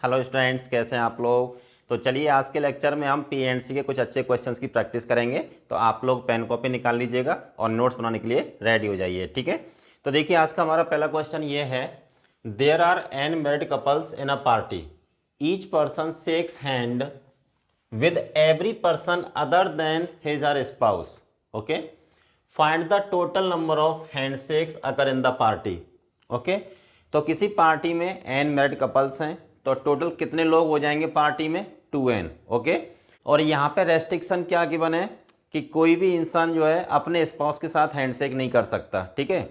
Hello students, कैसे हैं आप लोग। तो चलिए आज के लेक्चर में हम पीएनसी के कुछ अच्छे क्वेश्चंस की प्रैक्टिस करेंगे। तो आप लोग पेन कॉपी निकाल लीजिएगा और नोट्स बनाने के लिए रेडी हो जाइए, ठीक है। तो देखिए आज का हमारा पहला क्वेश्चन ये है, there are n married couples in a party, each person shakes hand with every person other than his or spouse. Okay, find the total number of handshakes occur in the party. Okay, तो किसी party में N married couples हैं तो total कितने लोग हो जाएंगे party में 2n। ओके, और यहाँ पे रेस्ट्रिक्शन क्या गिवन है कि कोई भी इंसान जो है अपने स्पाउस के साथ हैंडशेक नहीं कर सकता, ठीक है।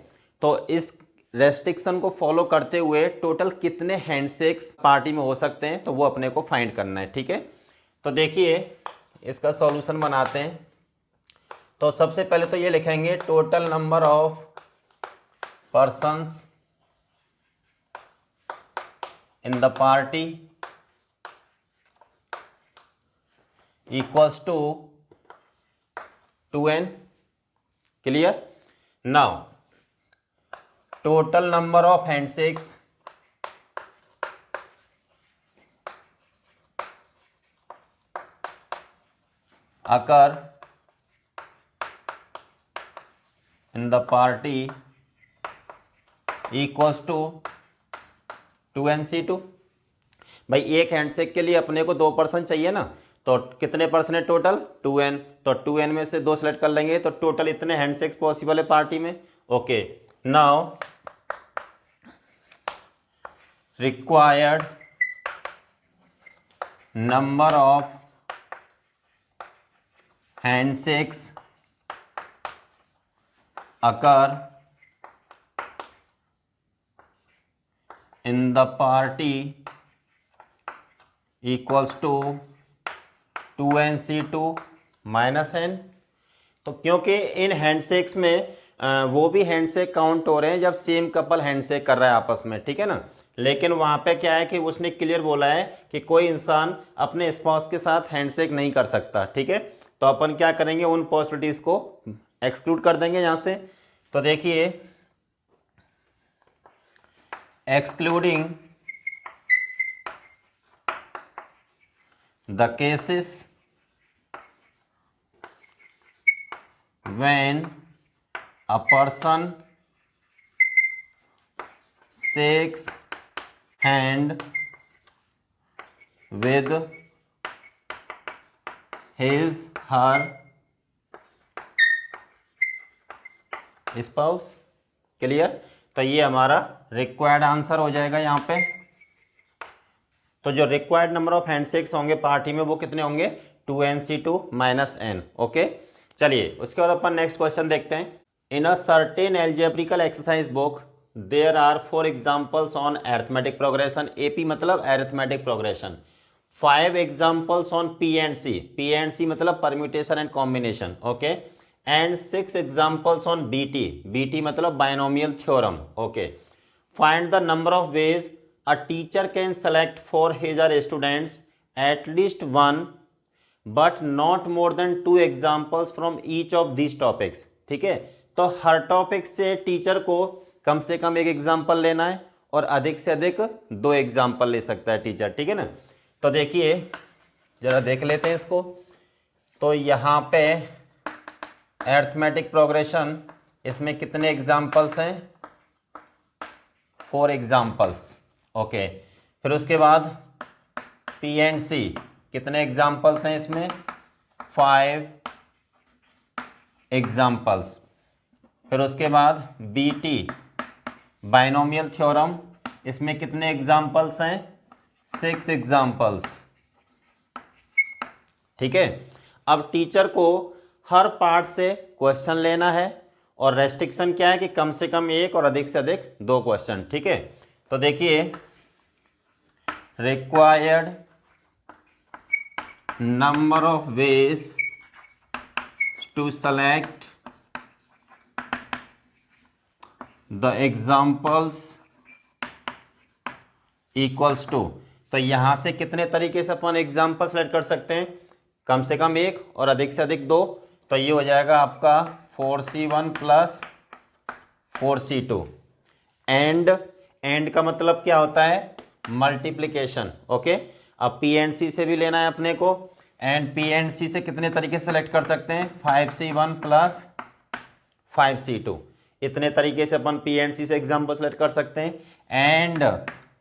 तो इस रेस्ट्रिक्शन को फॉलो करते हुए टोटल कितने हैंडशेक्स पार्टी में हो सकते हैं तो वो अपने को फाइंड करना है, ठीक है। तो देखिए इसका सॉल्यूशन बनाते हैं। तो सबसे पहले तो ये लिखेंगे total number of persons in the party equals to 2n। Clear. Now total number of handshakes occur in the party equals to 2nc2। भाई एक हैंडशेक के लिए अपने को 2 पर्सन चाहिए ना, तो कितने पर्सन है टोटल 2n, तो 2n में से 2 सेलेक्ट कर लेंगे तो टोटल इतने हैंडशेक्स पॉसिबल है पार्टी में। Okay, now required number of handshakes occur in the party equals to 2nc2 minus n। तो क्योंकि इन हैंडशेक्स में वो भी हैंडशेक काउंट हो रहे हैं जब सेम कपल हैंडशेक कर रहा है आपस में, ठीक है ना। लेकिन वहाँ पे क्या है कि उसने क्लियर बोला है कि कोई इंसान अपने स्पाउस के साथ हैंडशेक नहीं कर सकता, ठीक है। तो अपन क्या करेंगे, उन पॉसिबिलिटीज को एक्सक्लूड कर देंगे यहाँ से। तो देखिए excluding the cases when a person shakes hand with his her spouse. Clear. तो ये हमारा रिक्वायर्ड आंसर हो जाएगा यहाँ पे। तो जो रिक्वायर्ड नंबर ऑफ हैंडशेक्स होंगे पार्टी में वो कितने होंगे 2nc2 माइनस n। ओके, चलिए उसके बाद अपन नेक्स्ट क्वेश्चन देखते हैं। In a certain algebraical exercise book there are 4 examples on arithmetic progression. AP मतलब arithmetic progression. 5 examples on P and C. P and C मतलब permutation and combination. Okay, and 6 examples on BT. BT मतलब binomial theorem. Okay, find the number of ways a teacher can select for his or students at least 1 but not more than 2 examples from each of these topics. ठीक है, तो हर topic से teacher को कम से कम 1 example लेना है और अधिक से अधिक 2 एग्जाम्पल ले सकता है टीचर, ठीक है ना। तो देखिए जरा देख लेते हैं इसको। तो यहाँ पे अरिथमेटिक प्रोग्रेशन, इसमें कितने एग्जाम्पल्स हैं 4 एग्जाम्पल्स। ओके, फिर उसके बाद पी एंड सी कितने एग्जाम्पल्स हैं इसमें 5 एग्जाम्पल्स। फिर उसके बाद बी टी बाइनोमियल थ्योरम, इसमें कितने एग्जाम्पल्स हैं 6 एग्जाम्पल्स। ठीक है, अब टीचर को हर पार्ट से क्वेश्चन लेना है और रेस्ट्रिक्शन क्या है कि कम से कम 1 और अधिक से अधिक 2 क्वेश्चन। ठीक है, तो देखिए required number of ways to select the examples equals to. तो यहां से कितने तरीके से अपन एग्जाम्पल सेलेक्ट कर सकते हैं, कम से कम 1 और अधिक से अधिक 2। तो ये हो जाएगा आपका 4c1 प्लस 4c2। एंड का मतलब क्या होता है, मल्टीप्लीकेशन। ओके, अब पी एंड सी से भी लेना है अपने को, एंड पी एंड सी से कितने तरीके से सेलेक्ट कर सकते हैं, 5c1 प्लस 5c2, इतने तरीके से अपन पी एंड सी से एग्जाम्पल सेलेक्ट कर सकते हैं। एंड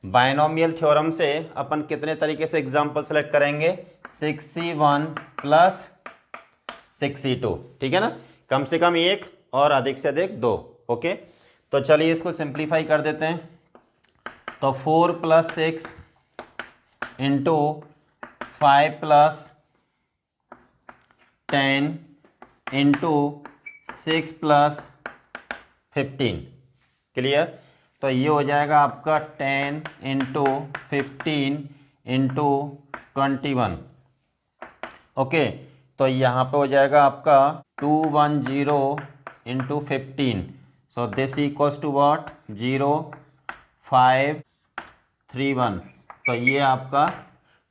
बायनोमियल थ्योरम से अपन कितने तरीके से एग्जाम्पल सेलेक्ट करेंगे, 6c1 प्लस 6c2, ठीक है ना, कम से कम एक और अधिक से अधिक दो। ओके, तो चलिए इसको सिंप्लीफाई कर देते हैं। तो 4 + 6 इंटू 5 + 10 इंटू 6 + 15, क्लियर। तो ये हो जाएगा आपका 10 इंटू 15 इंटू 21। ओके, तो यहाँ पे हो जाएगा आपका 210 into 15, so this equals to what, 0531। तो ये आपका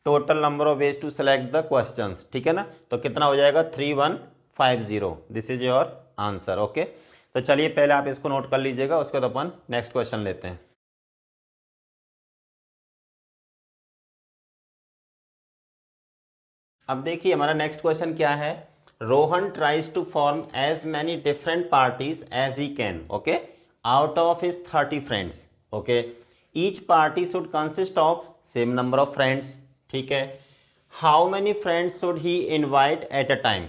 total number of ways to select the questions, ठीक है ना। तो कितना हो जाएगा, 3150, this is your answer. Okay, तो चलिए पहले आप इसको नोट कर लीजिएगा, उसके बाद अपन नेक्स्ट क्वेश्चन लेते हैं। अब देखिए हमारा नेक्स्ट क्वेश्चन क्या है, Rohan tries to form as many different parties as he can, okay, out of his 30 friends. Okay, each party should consist of same number of friends, ठीक है। How many friends should he invite at a time,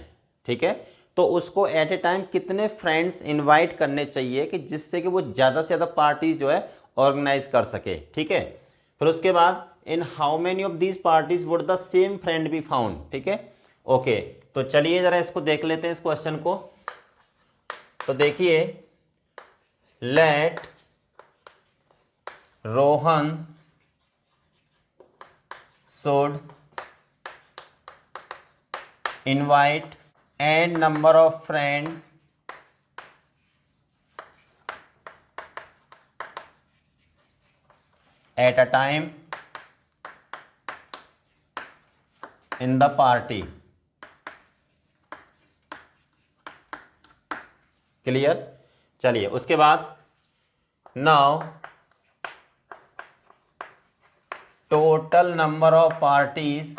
ठीक है। तो उसको at a time कितने friends invite करने चाहिए कि जिससे कि वो ज़्यादा से ज़्यादा पार्टीज जो है ऑर्गेनाइज कर सके, ठीक है। फिर उसके बाद इन how many of these parties would the same friend be found, ठीक है। ओके, तो चलिए जरा इसको देख लेते हैं इस क्वेश्चन को। तो देखिए, let Rohan should invite n number of friends at a time in the party, clear. चलिए उसके बाद, now total number of parties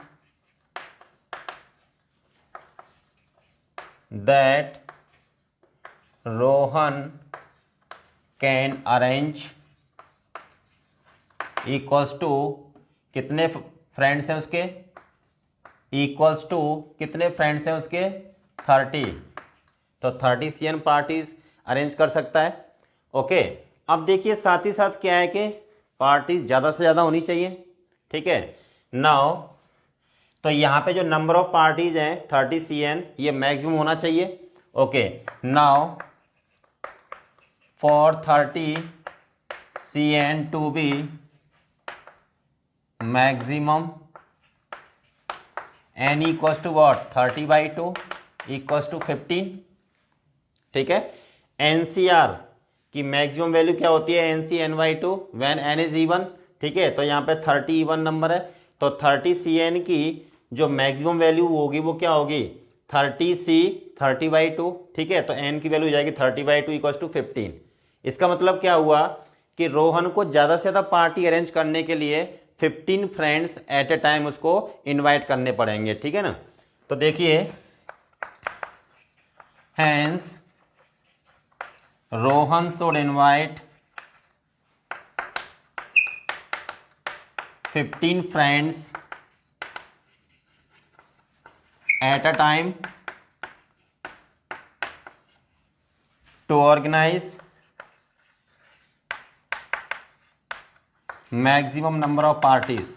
that Rohan can arrange equals to, कितने फ्रेंड्स हैं उसके, इक्वल्स टू कितने फ्रेंड्स हैं उसके, 30। तो 30 CN पार्टीज अरेंज कर सकता है। ओके, अब देखिए साथ ही साथ क्या है कि पार्टीज ज़्यादा से ज़्यादा होनी चाहिए, ठीक है। नाउ तो यहाँ पे जो नंबर ऑफ पार्टीज हैं 30 CN, ये मैक्सिमम होना चाहिए। Okay, now for 30 CN to be maximum, n equals to what, 30/2 equals to 15, ठीक है। NCR की मैक्सिमम वैल्यू क्या होती है, NC/n/2 when n is even, ठीक है। तो यहाँ पे 30 इवन नंबर है, तो 30 CN की जो मैक्सिमम वैल्यू होगी वो क्या होगी, 30C 30/2, ठीक है। तो n की वैल्यू हो जाएगी 30/2 इक्वल्स टू 15। इसका मतलब क्या हुआ कि रोहन को ज़्यादा से ज़्यादा पार्टी अरेंज करने के लिए 15 फ्रेंड्स एट ए टाइम उसको इनवाइट करने पड़ेंगे, ठीक है ना। तो देखिए, hence Rohan should invite 15 friends at a time to organize maximum number of parties,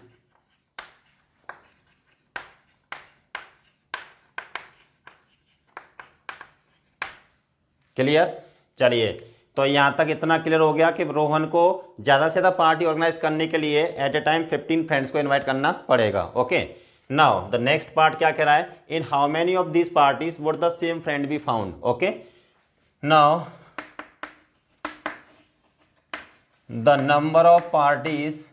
clear. चलिए, तो यहाँ तक इतना क्लियर हो गया कि रोहन को ज़्यादा से ज़्यादा पार्टी ऑर्गेनाइज करने के लिए एट ए टाइम 15 फ्रेंड्स को इनवाइट करना पड़ेगा। Okay, now the next part क्या कह रहा है, in how many of these parties would the same friend be found. Okay, now the number of parties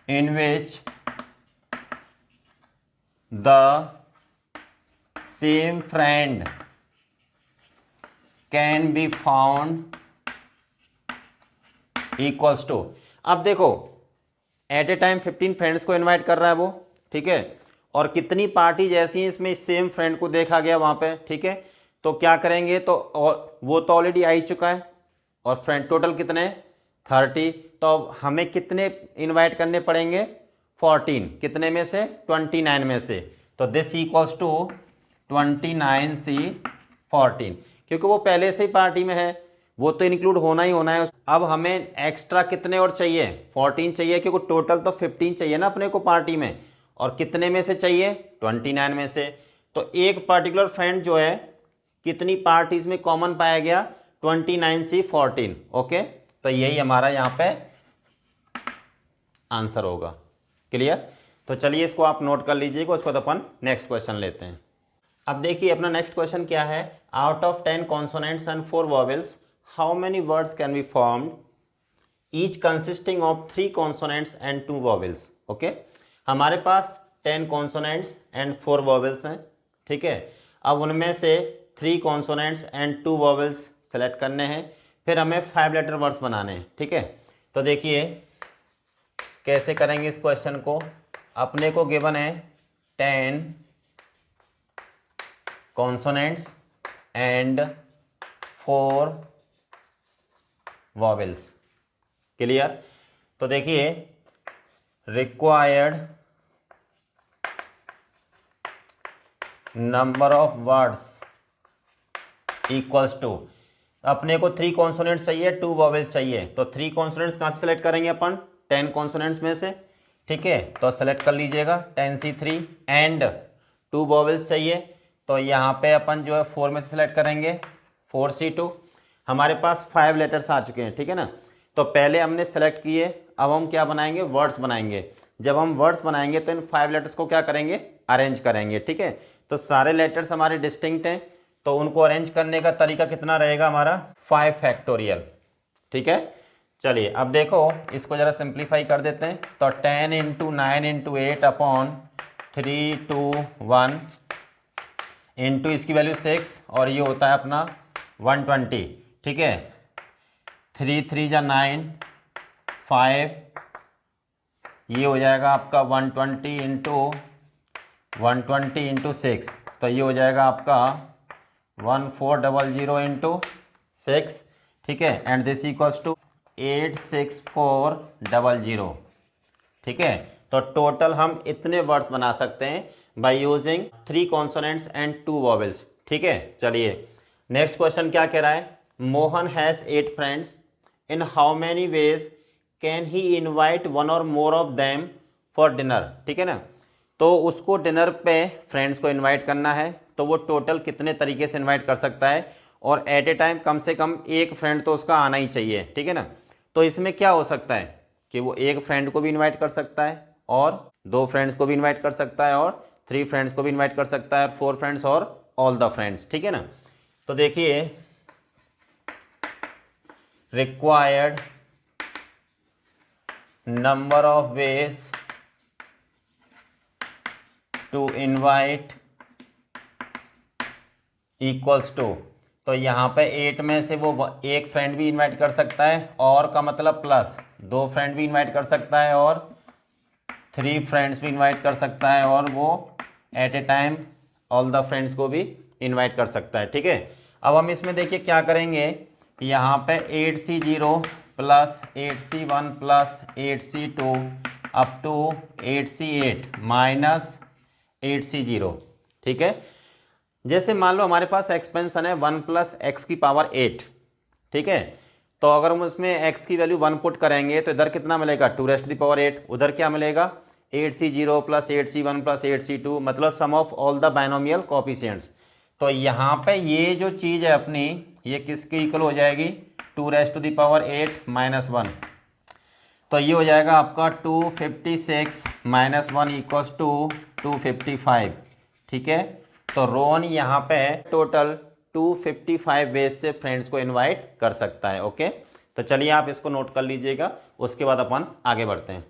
in which the same friend can be found equals to, अब देखो at a time 15 friends को invite कर रहा है वो, ठीक है, और कितनी पार्टी जैसी हैं इसमें सेम फ्रेंड को देखा गया वहाँ पे, ठीक है, तो क्या करेंगे, तो और वो तो ऑलरेडी आ ही चुका है, और फ्रेंड टोटल कितने 30, तो अब हमें कितने इनवाइट करने पड़ेंगे 14, कितने में से 29 में से, तो दिस इक्वल्स टू 29C 14, क्योंकि वो पहले से ही पार्टी में है, वो तो इंक्लूड होना ही होना है। अब हमें एक्स्ट्रा कितने और चाहिए 14 चाहिए, क्योंकि टोटल तो 15 चाहिए ना अपने को पार्टी में, और कितने में से चाहिए 29 में से, तो एक पर्टिकुलर फ्रेंड जो है कितनी पार्टीज में कॉमन पाया गया 29C 14, ओके, तो यही हमारा यहाँ पे आंसर होगा। क्लियर, तो चलिए इसको आप नोट कर लीजिएगा, उसके बाद अपन नेक्स्ट क्वेश्चन लेते हैं। अब देखिए अपना नेक्स्ट क्वेश्चन क्या है, out of 10 consonants and 4 vowels how many words can be formed each consisting of 3 consonants and 2 vowels. Okay, हमारे पास 10 कॉन्सोनेंट्स एंड 4 वॉवेल्स हैं, ठीक है, अब उनमें से 3 कॉन्सोनेंट्स एंड 2 वॉवेल्स सेलेक्ट करने हैं, फिर हमें 5 लेटर वर्ड्स बनाने हैं, ठीक है, तो देखिए कैसे करेंगे इस क्वेश्चन को। अपने को गिवन है 10 कॉन्सोनेंट्स एंड 4 वॉवेल्स। क्लियर, तो देखिए required number of words equals to, अपने को 3 कॉन्सोनेंट्स चाहिए 2 वॉवेल्स चाहिए, तो 3 कॉन्सोनेंट्स कहाँ से सेलेक्ट करेंगे अपन 10 कॉन्सोनेंट्स में से, ठीक है, तो सेलेक्ट कर लीजिएगा 10C3 एंड 2 वॉवेल्स चाहिए, तो यहाँ पे अपन जो है 4 में से सेलेक्ट करेंगे 4C2। हमारे पास 5 लेटर्स आ चुके हैं, ठीक है ना, तो पहले हमने सेलेक्ट किए, अब हम क्या बनाएंगे वर्ड्स बनाएंगे। जब हम वर्ड्स बनाएंगे तो इन 5 लेटर्स को क्या करेंगे अरेंज करेंगे, ठीक है, तो सारे लेटर्स हमारे डिस्टिंक्ट हैं, तो उनको अरेंज करने का तरीका कितना रहेगा हमारा 5 फैक्टोरियल, ठीक है। चलिए अब देखो इसको ज़रा सिंप्लीफाई कर देते हैं, तो 10 × 9 × 8 अपॉन 3 2 1 इंटू इसकी वैल्यू 6, और ये होता है अपना 120, ठीक है, 3 3 जा 9 5, ये हो जाएगा आपका 120 इंटू 6, तो ये हो जाएगा आपका 1400 इंटू 6, ठीक है, एंड दिस इक्वल्स टू 86400, ठीक है, तो टोटल हम इतने वर्ड्स बना सकते हैं by using 3 consonants and 2 vowels, ठीक है। चलिए नेक्स्ट क्वेश्चन क्या कह रहा है, Mohan has 8 friends, in how many ways can he invite 1 और more of them for dinner, ठीक है ना, तो उसको डिनर पे फ्रेंड्स को इनवाइट करना है, तो वो टोटल कितने तरीके से इनवाइट कर सकता है, और एट ए टाइम कम से कम एक फ्रेंड तो उसका आना ही चाहिए, ठीक है ना, तो इसमें क्या हो सकता है कि वो एक फ्रेंड को भी इनवाइट कर सकता है, और 2 फ्रेंड्स को भी इनवाइट कर सकता है, और 3 फ्रेंड्स को भी इनवाइट कर सकता है, और 4 फ्रेंड्स और ऑल द फ्रेंड्स, ठीक है ना। तो देखिए required number of ways to invite equals to, तो यहाँ पे 8 में से वो एक फ्रेंड भी इनवाइट कर सकता है, और का मतलब प्लस 2 फ्रेंड भी इनवाइट कर सकता है, और 3 फ्रेंड्स भी इनवाइट कर सकता है, और वो at a time all the friends को भी इनवाइट कर सकता है, ठीक है। अब हम इसमें देखिए क्या करेंगे, यहाँ पे 8C0 plus 8C1 plus 8C2 up to 8C8 minus 8C0, ठीक है। जैसे मान लो हमारे पास एक्सपेंशन है 1 + x⁸, ठीक है, तो अगर हम उसमें x की वैल्यू 1 पुट करेंगे तो इधर कितना मिलेगा 2⁸, उधर क्या मिलेगा 8C0 plus 8C1 plus 8C2, मतलब sum of all the binomial coefficients. तो यहाँ पे ये जो चीज़ है अपनी, ये किसके इक्वल हो जाएगी 2⁸ माइनस 1, तो ये हो जाएगा आपका 256 माइनस 1 इक्वल्स टू 255, ठीक है। तो रोहन यहाँ पे टोटल 255 वेज से फ्रेंड्स को इनवाइट कर सकता है, ओके। तो चलिए आप इसको नोट कर लीजिएगा, उसके बाद अपन आगे बढ़ते हैं।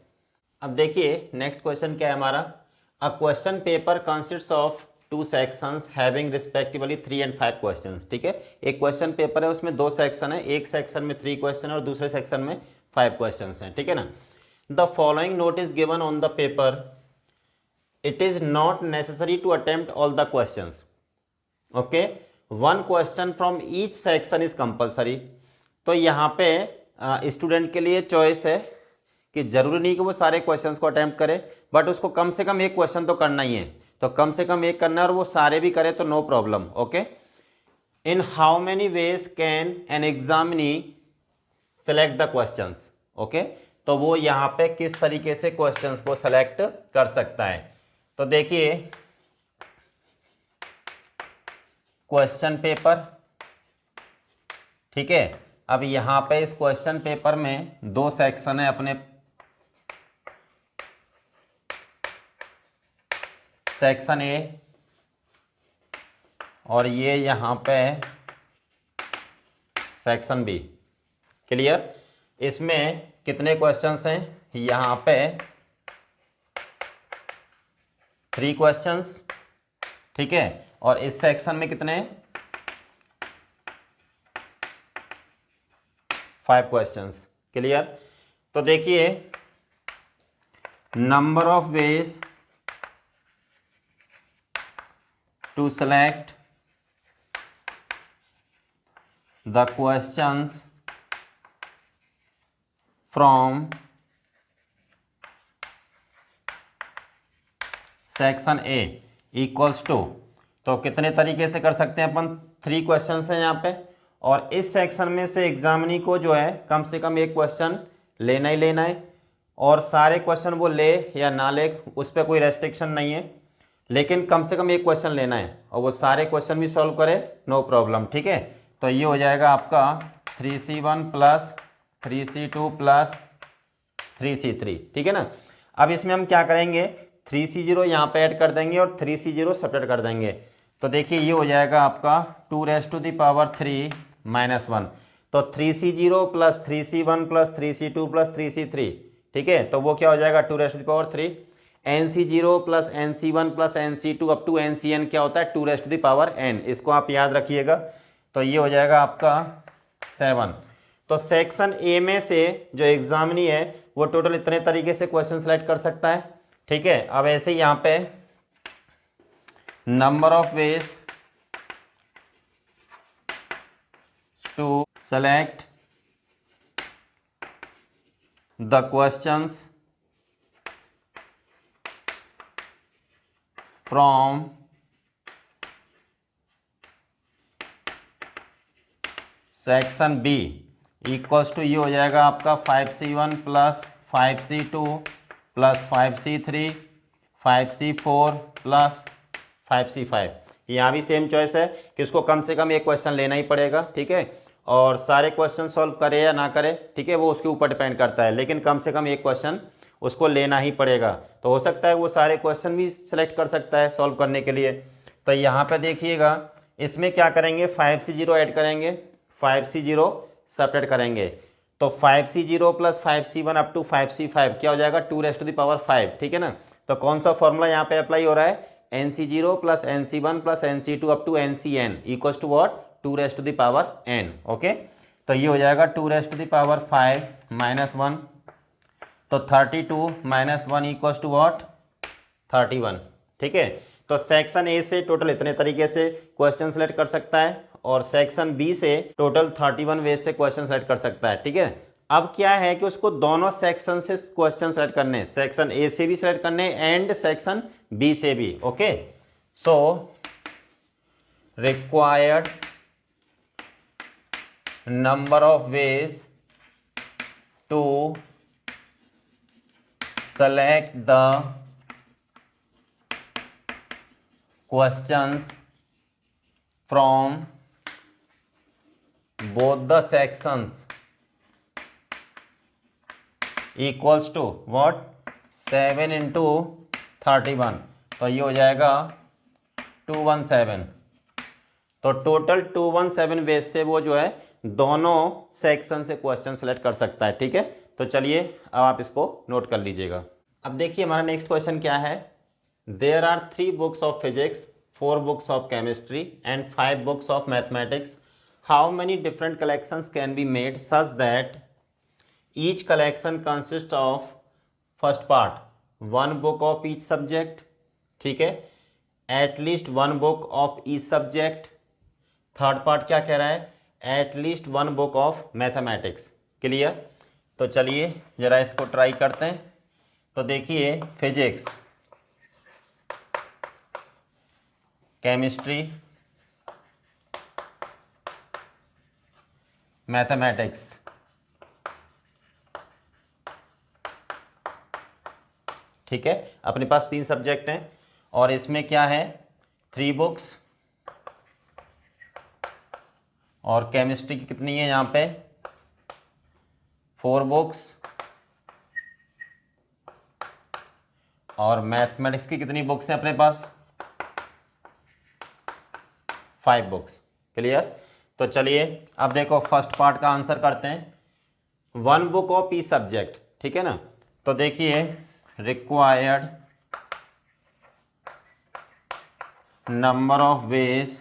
अब देखिए नेक्स्ट क्वेश्चन क्या है हमारा, a question paper consists of 2 sections having respectively 3 and 5 questions, ठीक है, एक क्वेश्चन पेपर है उसमें 2 सेक्शन है, एक सेक्शन में 3 क्वेश्चन और दूसरे सेक्शन में 5 क्वेश्चंस हैं, ठीक है ना। The following note is given on the paper, it is not necessary to attempt all the questions, okay, 1 question from each section is compulsory. तो यहाँ पे स्टूडेंट के लिए चॉइस है कि जरूरी नहीं कि वो सारे क्वेश्चंस को अटेम्प्ट करे, बट उसको कम से कम एक क्वेश्चन तो करना ही है, तो कम से कम एक करना है, और वो सारे भी करे तो no problem, okay. In how many ways can an examinee select the questions, okay, तो वो यहाँ पे किस तरीके से क्वेश्चंस को सेलेक्ट कर सकता है। तो देखिए, क्वेश्चन पेपर, ठीक है। अब यहाँ पे इस क्वेश्चन पेपर में 2 सेक्शन है अपने, सेक्शन ए और ये यहाँ पे सेक्शन बी, क्लियर। इसमें कितने क्वेश्चंस हैं, यहाँ पे 3 क्वेश्चंस, ठीक है, और इस सेक्शन में कितने 5 क्वेश्चंस, क्लियर। तो देखिए, number of ways to select the questions from section A equals to, तो कितने तरीके से कर सकते हैं अपन, 3 क्वेश्चंस हैं यहाँ पे, और इस सेक्शन में से एग्जामिनी को जो है कम से कम एक क्वेश्चन लेना ही लेना है, और सारे क्वेश्चन वो ले या ना ले उस पर कोई रेस्ट्रिक्शन नहीं है, लेकिन कम से कम एक क्वेश्चन लेना है, और वो सारे क्वेश्चन भी सॉल्व करे, नो प्रॉब्लम, ठीक है। तो ये हो जाएगा आपका 3C1 plus 3C2 plus 3C3, ठीक है ना। अब इसमें हम क्या करेंगे, 3C0 यहाँ पे ऐड कर देंगे और 3C0 सब्ट्रैक्ट कर देंगे। तो देखिए, ये हो जाएगा आपका 2⁻³ - 1, तो 3C0 plus 3C1 plus 3C2 plus 3C3, ठीक है, तो वो क्या हो जाएगा 2⁻3। NC0 plus NC1 plus NC2 up to NCN क्या होता है 2⁻n, इसको आप याद रखिएगा। तो ये हो जाएगा आपका 7। तो सेक्शन ए में से जो एग्जामिनी है वो टोटल इतने तरीके से क्वेश्चन सेलेक्ट कर सकता है, ठीक है। अब ऐसे ही यहाँ पे number of ways to select the questions from section B equals to, ये हो जाएगा आपका 5C1 plus 5C2 plus 5C3 5C4 plus 5C5। यहाँ भी सेम चॉइस है कि उसको कम से कम एक क्वेश्चन लेना ही पड़ेगा, ठीक है, और सारे क्वेश्चन सॉल्व करे या ना करे, ठीक है, वो उसके ऊपर डिपेंड करता है, लेकिन कम से कम एक क्वेश्चन उसको लेना ही पड़ेगा। तो हो सकता है वो सारे क्वेश्चन भी सिलेक्ट कर सकता है सॉल्व करने के लिए। तो यहाँ पे देखिएगा, इसमें क्या करेंगे, 5C0 ऐड करेंगे, 5C0 सब्ट्रैक्ट करेंगे, तो 5C0 plus 5C1 up to 5C5 क्या हो जाएगा 2⁻5, ठीक है ना। तो कौन सा फॉर्मूला यहाँ पे अप्लाई हो रहा है, NC0 plus NC1 plus NC2 up to NCN equals to what 2⁻n, okay. तो ये हो जाएगा 2⁻5 - 1, तो 32 - 1 इक्वल्स टू व्हाट 31, ठीक है। तो सेक्शन ए से टोटल इतने तरीके से क्वेश्चन सेलेक्ट कर सकता है, और सेक्शन बी से टोटल 31 वेज से क्वेश्चन सेलेक्ट कर सकता है, ठीक है। अब क्या है कि उसको दोनों सेक्शन से क्वेश्चन सेलेक्ट करने, सेक्शन ए से भी सेलेक्ट करने एंड सेक्शन बी से भी, okay. So required number of ways to select the questions from both the sections equals to what 7 into 31, तो ये हो जाएगा 217। तो टोटल 217 वेज से वो जो है दोनों सेक्शन से क्वेश्चन सेलेक्ट कर सकता है, ठीक है। तो चलिए अब आप इसको नोट कर लीजिएगा। अब देखिए हमारा नेक्स्ट क्वेश्चन क्या है, there are 3 books of physics, 4 books of chemistry and 5 books of mathematics, how many different collections can be made such that each collection consist of first part 1 book of each subject, ठीक है, at least 1 book of each subject. Third part क्या कह रहा है, at least 1 book of mathematics. Clear. तो चलिए ज़रा इसको ट्राई करते हैं। तो देखिए फिजिक्स, केमिस्ट्री, मैथमेटिक्स, ठीक है, अपने पास 3 सब्जेक्ट हैं और इसमें क्या है 3 बुक्स, और केमिस्ट्री की कितनी है यहाँ पे 4 बुक्स, और मैथमेटिक्स की कितनी बुक्स हैं अपने पास 5 बुक्स। क्लियर। तो चलिए अब देखो फर्स्ट पार्ट का आंसर करते हैं। 1 बुक ऑफ ईच सब्जेक्ट, ठीक है ना। तो देखिए required number of ways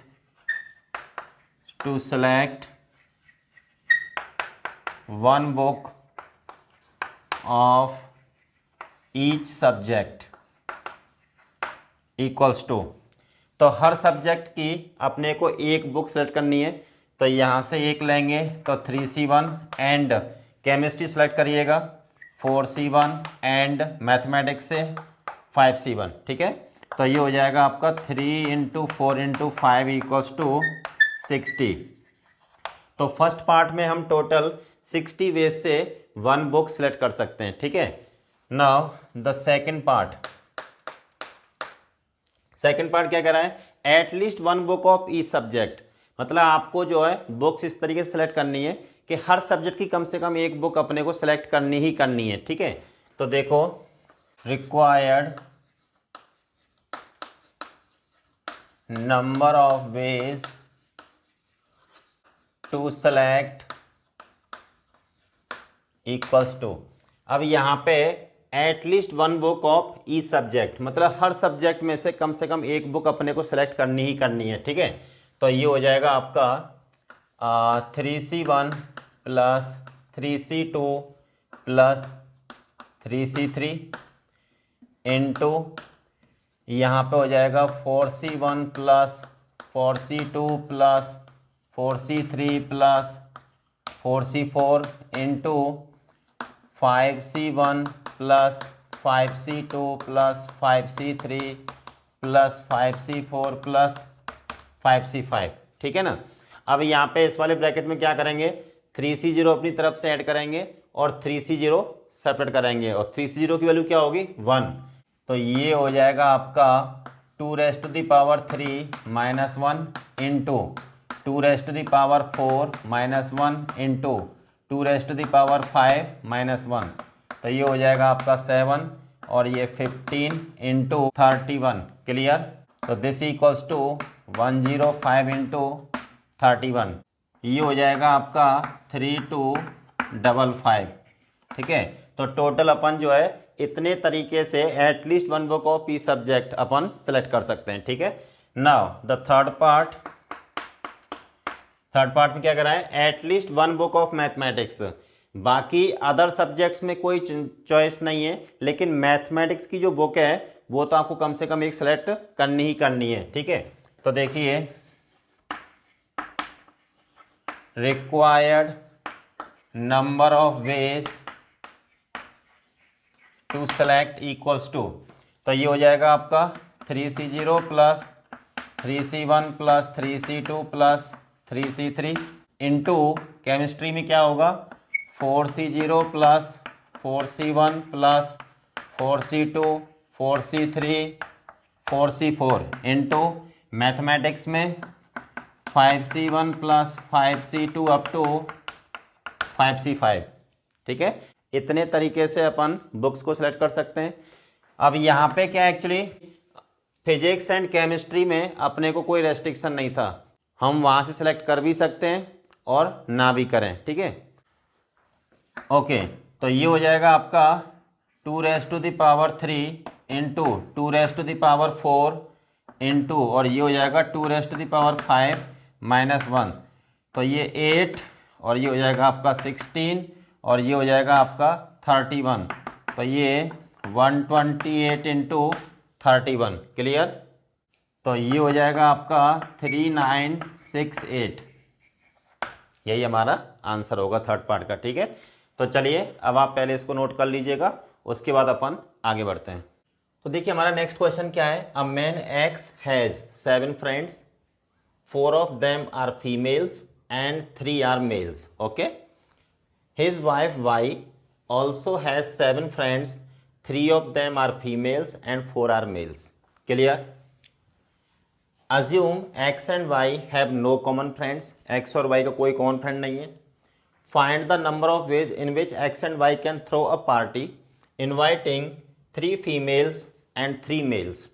to select 1 book of each subject equals to, तो हर सब्जेक्ट की अपने को एक बुक सेलेक्ट करनी है, तो यहाँ से एक लेंगे तो 3C1 एंड केमिस्ट्री सेलेक्ट करिएगा 4C1 एंड मैथमेटिक्स से 5C1, ठीक है। तो ये हो जाएगा आपका 3 × 4 × 5 इक्वल्स टू 60। तो फर्स्ट पार्ट में हम टोटल 60 वेज से 1 बुक सेलेक्ट कर सकते हैं, ठीक है। Now the second part, second part क्या कर रहा है, at least 1 book of each subject, मतलब आपको जो है बुक्स इस तरीके से सेलेक्ट करनी है कि हर सब्जेक्ट की कम से कम एक बुक अपने को सेलेक्ट करनी ही करनी है, ठीक है। तो देखो required number of ways to select equals to, अब यहाँ पे at least 1 book of each subject, मतलब हर सब्जेक्ट में से कम एक बुक अपने को सेलेक्ट करनी ही करनी है, ठीक है। तो ये हो जाएगा आपका 3C1 plus 3C2 plus 3C3 into यहाँ पे हो जाएगा 4C1 plus 4C2 plus 4C3 plus 4C4 into 5C1 plus 5C2 plus 5C3 plus 5C4 plus 5C5, ठीक है ना। अब यहाँ पे इस वाले ब्रैकेट में क्या करेंगे 3C0 अपनी तरफ से ऐड करेंगे और 3C0 सेपरेट करेंगे, और 3C0 की वैल्यू क्या होगी 1। तो ये हो जाएगा आपका 2⁻³ - 1 इंटू 2⁻⁴ - 1 इंटू 2⁵ - 1, तो ये हो जाएगा आपका 7 और ये 15 इंटू 31। क्लियर। तो दिस इक्वल्स टू 105 इंटू 31, ये हो जाएगा आपका 3255, ठीक है। तो टोटल अपन जो है इतने तरीके से at least 1 book of each subject upon select कर सकते हैं, ठीक है। Now the third part, third part में क्या करा है एटलीस्ट 1 बुक ऑफ मैथमेटिक्स। बाकी अदर सब्जेक्ट्स में कोई चॉइस नहीं है, लेकिन मैथमेटिक्स की जो बुक है वो तो आपको कम से कम एक सेलेक्ट करनी ही करनी है, ठीक है। तो देखिए required number of ways to select equals to, तो ये हो जाएगा आपका 3C0 plus 3C1 plus 3C2 plus 3C3 into chemistry में क्या होगा 4C0 plus 4C1 plus 4C2 4C3 4C4 into mathematics में 5C1 plus 5C2 up to 5C5, ठीक है। इतने तरीके से अपन बुक्स को सिलेक्ट कर सकते हैं। अब यहाँ पे क्या एक्चुअली फिजिक्स एंड केमिस्ट्री में अपने को कोई रेस्ट्रिक्शन नहीं था, हम वहाँ से सिलेक्ट कर भी सकते हैं और ना भी करें, ठीक है। ओके, तो ये हो जाएगा आपका 2⁻³ इंटू 2⁻⁴ इंटू, और ये हो जाएगा 2⁵ - 1, तो ये 8 और ये हो जाएगा आपका 16 और ये हो जाएगा आपका 31। तो ये 128 इंटू 31, क्लियर। तो ये हो जाएगा आपका 3968, यही हमारा आंसर होगा थर्ड पार्ट का, ठीक है। तो चलिए अब आप पहले इसको नोट कर लीजिएगा, उसके बाद अपन आगे बढ़ते हैं। तो देखिए हमारा नेक्स्ट क्वेश्चन क्या है। A man x has 7 friends, 4 of them are females and 3 are males. Okay. His wife Y also has 7 friends, 3 of them are females and 4 are males. Clear? Assume X and Y have no common friends. X और Y का कोई common friend नहीं है. Find the number of ways in which X and Y can throw a party inviting 3 females and 3 males,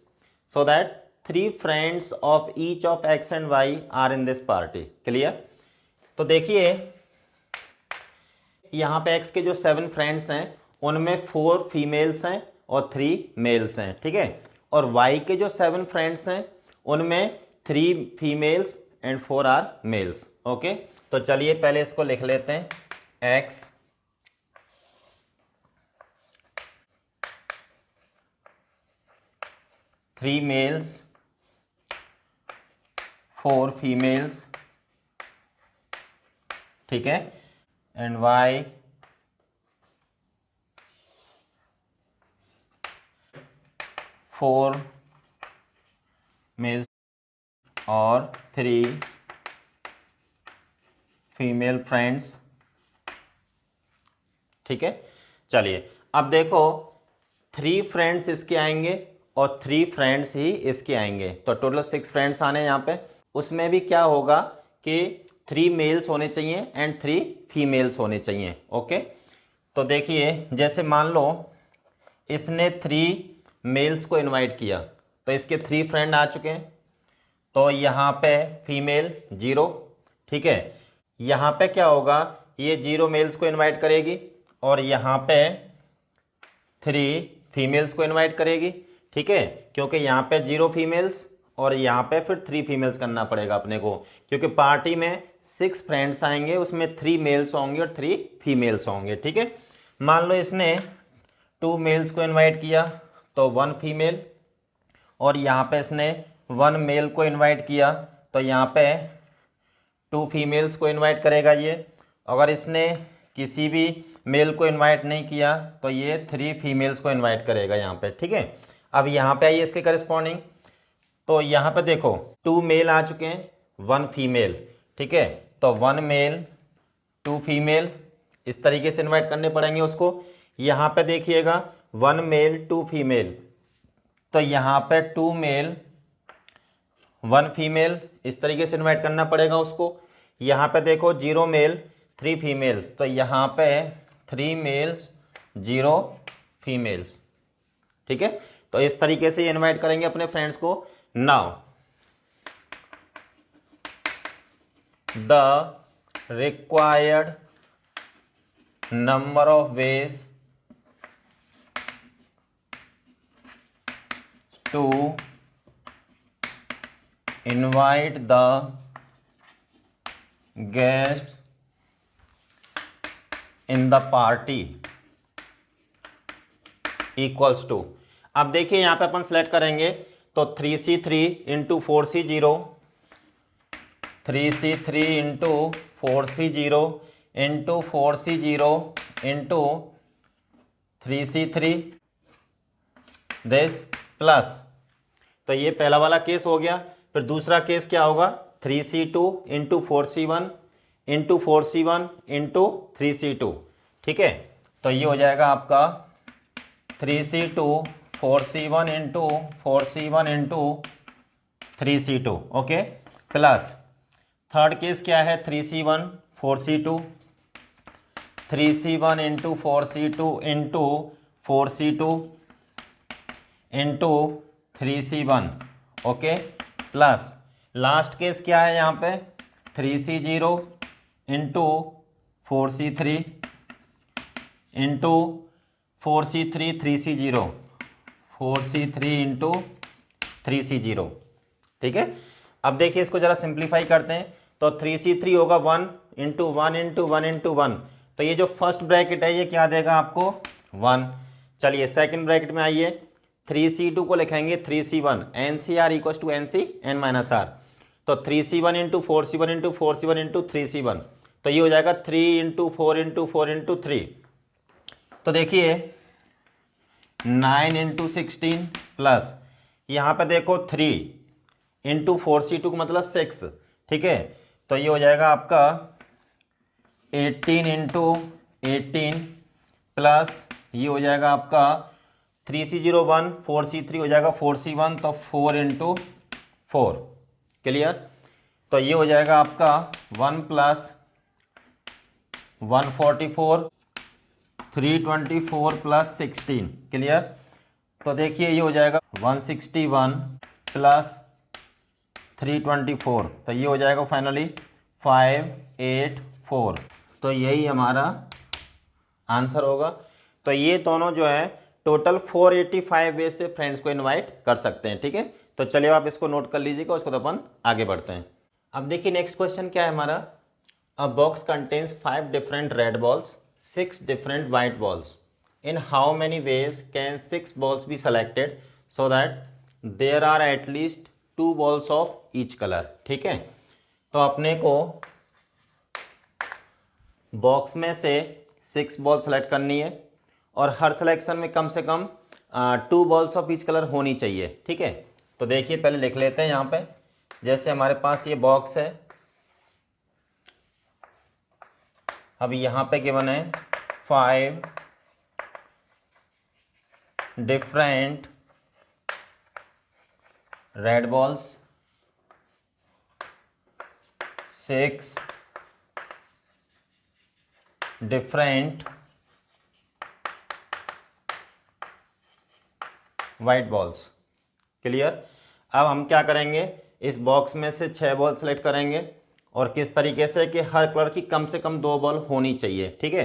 so that 3 friends of each of X and Y are in this party. Clear? तो देखिए यहाँ पे X के जो 7 friends हैं उनमें 4 females हैं और 3 मेल्स हैं, ठीक है। और Y के जो 7 फ्रेंड्स हैं उनमें 3 females and 4 are males. Okay, तो चलिए पहले इसको लिख लेते हैं। X 3 मेल्स 4 फीमेल्स, ठीक है, एंड Y 4 मेल्स और 3 फीमेल फ्रेंड्स, ठीक है। चलिए अब देखो 3 फ्रेंड्स इसके आएंगे और 3 फ्रेंड्स ही इसके आएंगे, तो टोटल 6 फ्रेंड्स आने यहाँ पे। उसमें भी क्या होगा कि 3 मेल्स होने चाहिए एंड 3 फीमेल्स होने चाहिए। ओके, तो देखिए जैसे मान लो इसने 3 मेल्स को इनवाइट किया तो इसके 3 फ्रेंड आ चुके हैं, तो यहाँ पे फीमेल 0, ठीक है। यहाँ पे क्या होगा, ये 0 मेल्स को इनवाइट करेगी और यहाँ पे 3 फीमेल्स को इनवाइट करेगी, ठीक है, क्योंकि यहाँ पे 0 फीमेल्स और यहाँ पे फिर 3 फीमेल्स करना पड़ेगा अपने को, क्योंकि पार्टी में 6 फ्रेंड्स आएंगे, उसमें 3 मेल्स होंगे और 3 फीमेल्स होंगे, ठीक है। मान लो इसने 2 मेल्स को इनवाइट किया तो 1 फीमेल, और यहाँ पे इसने 1 मेल को इनवाइट किया तो यहाँ पे 2 फीमेल्स को इनवाइट करेगा ये। अगर इसने किसी भी मेल को इनवाइट नहीं किया तो ये 3 फीमेल्स को इनवाइट करेगा यहाँ पे, ठीक है। अब यहाँ पे आइए इसके करस्पॉन्डिंग, तो यहाँ पे देखो 2 मेल आ चुके हैं, 1 फीमेल, ठीक है। तो 1 मेल 2 फीमेल इस तरीके से इनवाइट करने पड़ेंगे उसको। यहाँ पे देखिएगा 1 मेल 2 फीमेल, तो यहाँ पे 2 मेल 1 फीमेल इस तरीके से इनवाइट करना पड़ेगा उसको। यहाँ पे देखो 0 मेल 3 फीमेल, तो यहाँ पे 3 मेल्स 0 फीमेल्स, ठीक है। तो इस तरीके से इनवाइट करेंगे अपने फ्रेंड्स को। Now the required number of ways to invite the guest in the party equals to. अब देखिए यहाँ पे अपन सेलेक्ट करेंगे तो 3C3 into 4C0, 3C3 into 4C0 into 4C0 into 3C3 this plus. तो ये पहला वाला केस हो गया। फिर दूसरा केस क्या होगा, 3C2 into 4C1 into 4C1 into 3C2, ठीक है। तो ये हो जाएगा आपका 3C2 4C1 into 4C1 into 3C2, okay, plus third case क्या है, 3C1 4C2, 3C1 into 4C2 into 4C2 into 3C1, okay, plus last case क्या है यहाँ पे, 3C0 into 4C3 into 4C3 3C0, 4C3 into 3C0, ठीक है। अब देखिए इसको जरा सिंप्लीफाई करते हैं, तो 3C3 होगा 1 इंटू 1 इंटू 1 इंटू 1, तो ये जो फर्स्ट ब्रैकेट है ये क्या देगा आपको 1। चलिए सेकंड ब्रैकेट में आइए, 3c2 को लिखेंगे 3c1 NCR equal to NCn-R। तो 3c1 into 4c1 into 4c1 into 3c1, तो ये हो जाएगा 3 इंटू 4 इंटू 4 इंटू 3। तो देखिए 9 इंटू 16 प्लस यहाँ पे देखो 3 इंटू 4c2 का मतलब 6, ठीक है। तो ये हो जाएगा आपका 18 इंटू 18 प्लस ये हो जाएगा आपका 3c01 4c3 हो जाएगा 4c1, तो 4 इंटू 4। क्लियर। तो ये हो जाएगा आपका 1 प्लस 144 324 प्लस 16। क्लियर। तो देखिए ये हो जाएगा 161 प्लस 324, तो ये हो जाएगा फाइनली 584। तो यही हमारा आंसर होगा। तो ये दोनों जो है टोटल 485 वे से फ्रेंड्स को इनवाइट कर सकते हैं, ठीक है। तो चलिए आप इसको नोट कर लीजिएगा, उसको तो अपन आगे बढ़ते हैं। अब देखिए नेक्स्ट क्वेश्चन क्या है हमारा। A box contains 5 different red balls, 6 different white balls. In how many ways can 6 balls be selected so that there are at least 2 balls of each colour, ठीक है। तो अपने को बॉक्स में से 6 बॉल सेलेक्ट करनी है और हर सिलेक्शन में कम से कम 2 बॉल्स ऑफ ईच कलर होनी चाहिए, ठीक है। तो देखिए पहले लिख लेते हैं यहाँ पे। जैसे हमारे पास ये बॉक्स है, अब यहाँ पे गिवन है 5 different red balls, 6 different white balls. Clear. अब हम क्या करेंगे, इस बॉक्स में से 6 बॉल सेलेक्ट करेंगे और किस तरीके से कि हर कलर की कम से कम 2 बॉल होनी चाहिए, ठीक है।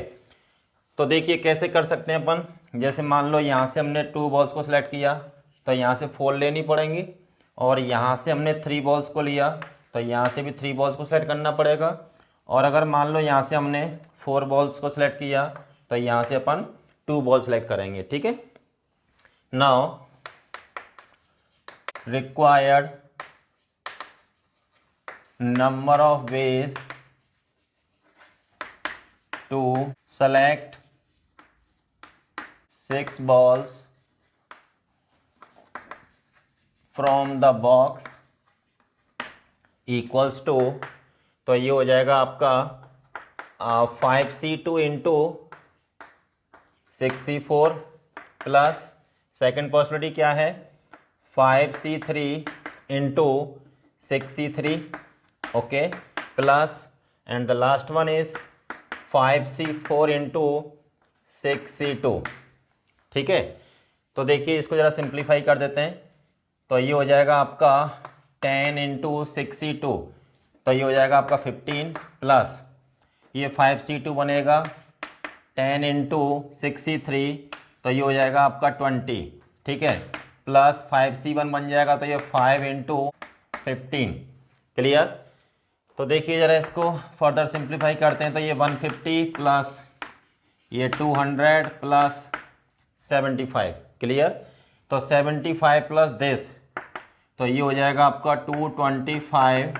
तो देखिए कैसे कर सकते हैं अपन। जैसे मान लो यहाँ से हमने 2 बॉल्स को सिलेक्ट किया तो यहाँ से 4 लेनी पड़ेंगी, और यहाँ से हमने 3 बॉल्स को लिया तो यहाँ से भी 3 बॉल्स को सिलेक्ट करना पड़ेगा। और अगर मान लो यहाँ से हमने 4 बॉल्स को सिलेक्ट किया तो यहाँ से अपन 2 बॉल सेलेक्ट करेंगे, ठीक है। Now required number of ways to select 6 balls from the box equals to, तो ये हो जाएगा आपका 5c2 into 6c4 plus second possibility क्या है 5c3 into 6c3, okay, plus and the last one is 5c4 into 6c2, ठीक है। तो देखिए इसको ज़रा सिंप्लीफाई कर देते हैं। तो ये हो जाएगा आपका 10 इंटू 6c2, तो ये हो जाएगा आपका 15 प्लस ये 5c2 बनेगा 10 इंटू 6c3, तो ये हो जाएगा आपका 20, ठीक है, प्लस 5c1 बन जाएगा तो ये 5 इंटू 15। क्लियर। तो देखिए ज़रा इसको फर्दर सिंप्लीफाई करते हैं। तो ये 150 प्लस ये 200 प्लस 75। क्लियर। तो 75 प्लस दिस, तो ये हो जाएगा आपका 225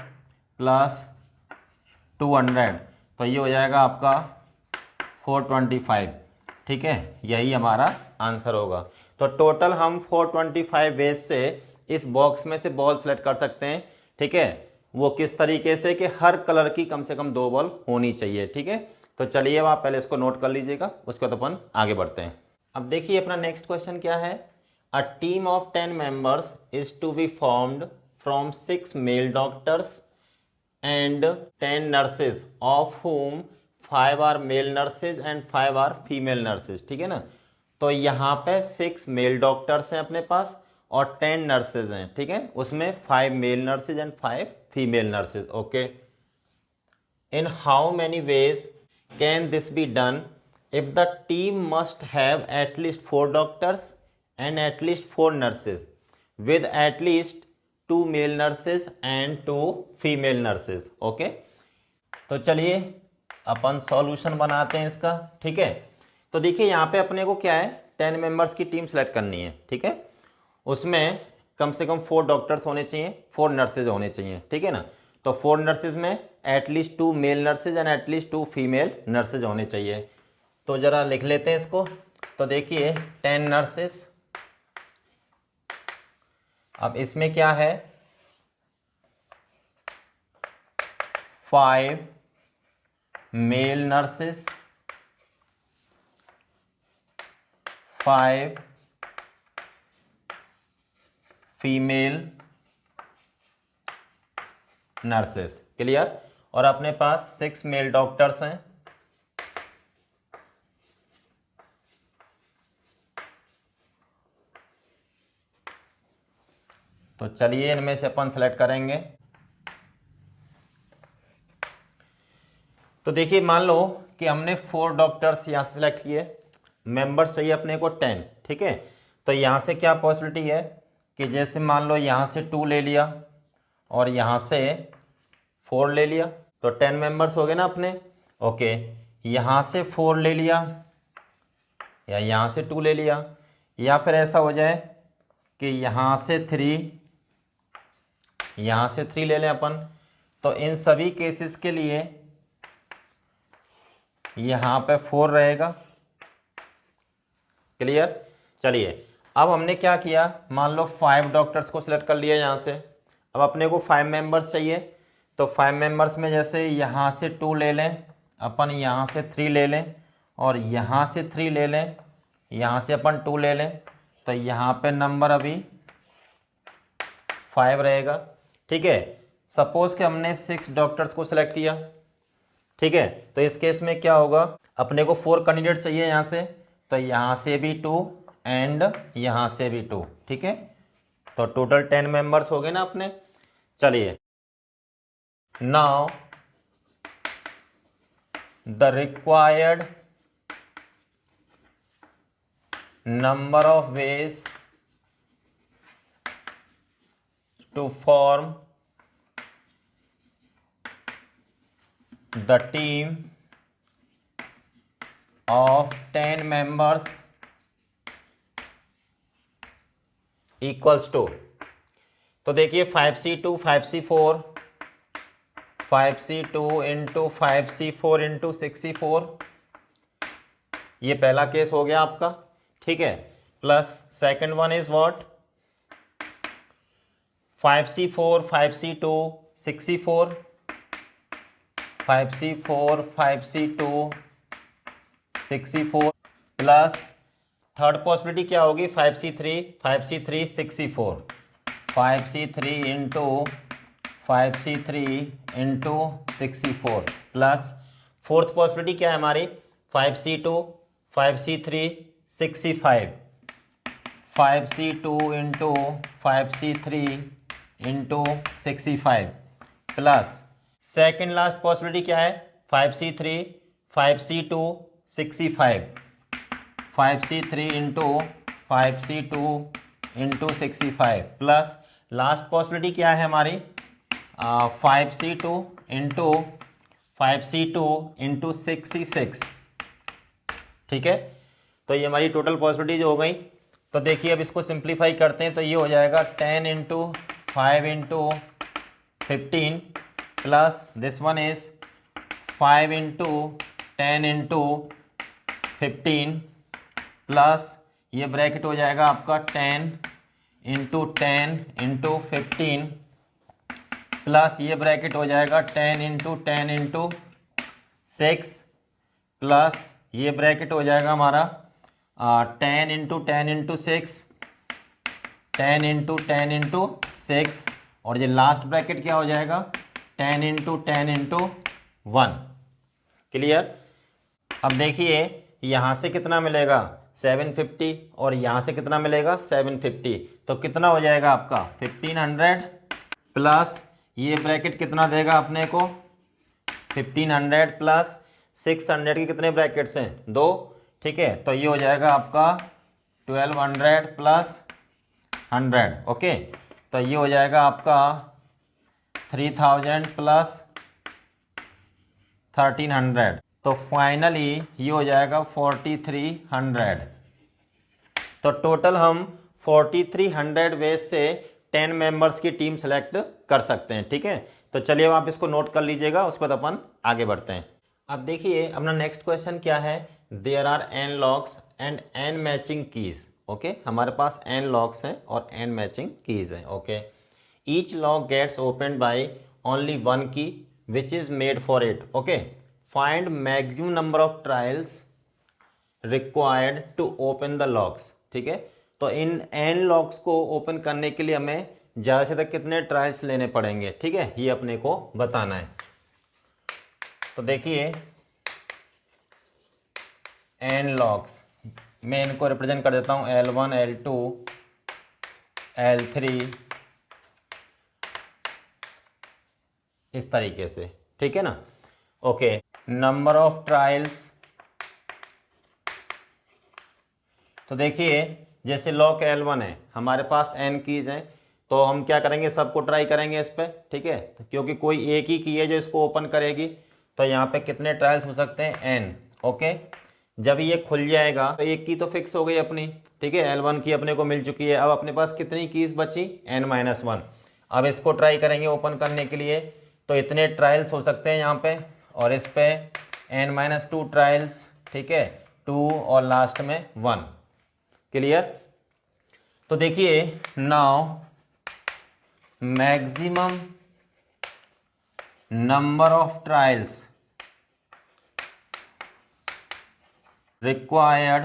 प्लस 200, तो ये हो जाएगा आपका 425, ठीक है। यही हमारा आंसर होगा। तो टोटल हम 425 वेज से इस बॉक्स में से बॉल सेलेक्ट कर सकते हैं, ठीक है। वो किस तरीके से कि हर कलर की कम से कम 2 बॉल होनी चाहिए, ठीक है। तो चलिए अब आप पहले इसको नोट कर लीजिएगा, उसके बाद अपन आगे बढ़ते हैं। अब देखिए अपना नेक्स्ट क्वेश्चन क्या है। A team of 10 members is to be formed from 6 male doctors and 10 nurses of whom 5 are male nurses and 5 are female nurses, ठीक है ना। तो यहाँ पे 6 मेल डॉक्टर्स हैं अपने पास और 10 नर्सेज हैं, ठीक है। उसमें 5 male nurses and 5 female nurses, okay. In how many ways can this be done if the team must have at least 4 doctors and at least 4 nurses with at least 2 male nurses and 2 female nurses, okay. तो चलिए अपन solution बनाते हैं इसका। ठीक है, तो देखिए यहाँ पे अपने को क्या है, 10 मेंबर्स की टीम सेलेक्ट करनी है। ठीक है, उसमें कम से कम 4 डॉक्टर्स होने चाहिए, 4 नर्सेज होने चाहिए। ठीक है ना, तो 4 नर्सेज में at least 2 male nurses and at least 2 female nurses होने चाहिए। तो ज़रा लिख लेते हैं इसको। तो देखिए 10 नर्सेज, अब इसमें क्या है, 5 male nurses, 5 female nurses. Clear, और अपने पास 6 मेल डॉक्टर्स हैं। तो चलिए इनमें से अपन सेलेक्ट करेंगे। तो देखिए मान लो कि हमने 4 डॉक्टर्स यहाँ से सेलेक्ट किए, मेंबर्स चाहिए अपने को 10। ठीक है, तो यहाँ से क्या पॉसिबिलिटी है कि जैसे मान लो यहाँ से 2 ले लिया और यहाँ से 4 ले लिया, तो 10 मेंबर्स हो गए ना अपने। ओके, यहाँ से 4 ले लिया या यहाँ से 2 ले लिया, या फिर ऐसा हो जाए कि यहाँ से 3, यहाँ से 3 ले लें अपन। तो इन सभी केसेस के लिए यहाँ पे 4 रहेगा। क्लियर, चलिए अब हमने क्या किया, मान लो 5 डॉक्टर्स को सिलेक्ट कर लिया यहाँ से। अब अपने को 5 मेंबर्स चाहिए, तो 5 मेंबर्स में जैसे यहाँ से 2 ले लें अपन, यहाँ से 3 ले लें और यहाँ से 3 ले लें, यहाँ से अपन 2 ले लें, तो यहाँ पे नंबर अभी 5 रहेगा। ठीक है, सपोज कि हमने 6 डॉक्टर्स को सिलेक्ट किया। ठीक है, तो इस केस में क्या होगा, अपने को 4 कैंडिडेट चाहिए यहाँ से, तो यहाँ से भी 2 एंड यहाँ से भी 2। ठीक है, तो टोटल 10 मेंबर्स हो गए ना अपने। चलिए, now the required number of ways to form the team of 10 members equals to, तो देखिए 5C2 5C4 5C2 into 5C4 into 6C4, ये पहला केस हो गया आपका। ठीक है, plus second one is what, 5C4 5C2 6C4 5C4 5C2 6C4, plus third possibility क्या होगी, 5C3 5C3 6C4 5C3 into 5C3 into 6C4, plus fourth possibility क्या है हमारी, 5C2 5C3 6C5 5C2 into 5C3 into 6C5, plus second last possibility क्या है, 5C3 5C2 6C5 5C3 into 5C2 into 6C5, plus last possibility क्या है हमारी, 5C2 into 5C2 into 6C6। ठीक है, तो ये हमारी टोटल पॉसिबिलिटीज हो गई। तो देखिए अब इसको सिंप्लीफाई करते हैं, तो ये हो जाएगा 10 into 5 into 15 plus this one is 5 into 10 into 15 plus ये ब्रैकेट हो जाएगा आपका 10 इंटू 10 इंटू 15 प्लस ये ब्रैकेट हो जाएगा 10 इंटू 10 इंटू 6 प्लस ये ब्रैकेट हो जाएगा हमारा 10 इंटू 10 इंटू 6 10 इंटू 10 इंटू 6, और ये लास्ट ब्रैकेट क्या हो जाएगा 10 इंटू 10 इंटू 1। क्लियर, अब देखिए यहाँ से कितना मिलेगा 750 और यहाँ से कितना मिलेगा 750, तो कितना हो जाएगा आपका 1500 प्लस ये ब्रैकेट कितना देगा अपने को 1500 प्लस 600 के कितने ब्रैकेट्स हैं 2। ठीक है, तो ये हो जाएगा आपका 1200 प्लस 100। ओके, तो ये हो जाएगा आपका 3000 प्लस 1300, तो फाइनली ये हो जाएगा 4300। तो टोटल हम 4300 वेज से 10 मेंबर्स की टीम सेलेक्ट कर सकते हैं। ठीक है, तो चलिए अब आप इसको नोट कर लीजिएगा, उसके बाद अपन आगे बढ़ते हैं। अब देखिए अपना नेक्स्ट क्वेश्चन क्या है, there are n locks and n matching keys. Okay, हमारे पास n लॉक्स हैं और n मैचिंग कीज हैं। Okay, each lock gets open by only one key which is made for it. Okay, find maximum number of trials required to open the locks. ठीक है, तो इन n locks को open करने के लिए हमें ज़्यादा से ज़्यादा कितने ट्रायल्स लेने पड़ेंगे। ठीक है, ये अपने को बताना है। तो देखिए n लॉक्स, मैं इनको रिप्रेजेंट कर देता हूँ L1 L2 L3 इस तरीके से। ठीक है ना। ओके, नंबर ऑफ ट्रायल्स, तो देखिए जैसे लॉक L1 है, हमारे पास n कीज हैं, तो हम क्या करेंगे, सबको ट्राई करेंगे इस पर। ठीक है, क्योंकि कोई एक ही की है जो इसको ओपन करेगी, तो यहाँ पे कितने ट्रायल्स हो सकते हैं, n। ओके, जब ये खुल जाएगा तो एक की तो फिक्स हो गई अपनी। ठीक है, L1 की अपने को मिल चुकी है। अब अपने पास कितनी कीज बची, n-1। अब इसको ट्राई करेंगे ओपन करने के लिए, तो इतने ट्रायल्स हो सकते हैं यहाँ पे, और इस पे n-2 ट्रायल्स। ठीक है, 2 और लास्ट में 1। क्लियर। तो देखिए now maximum number of trials required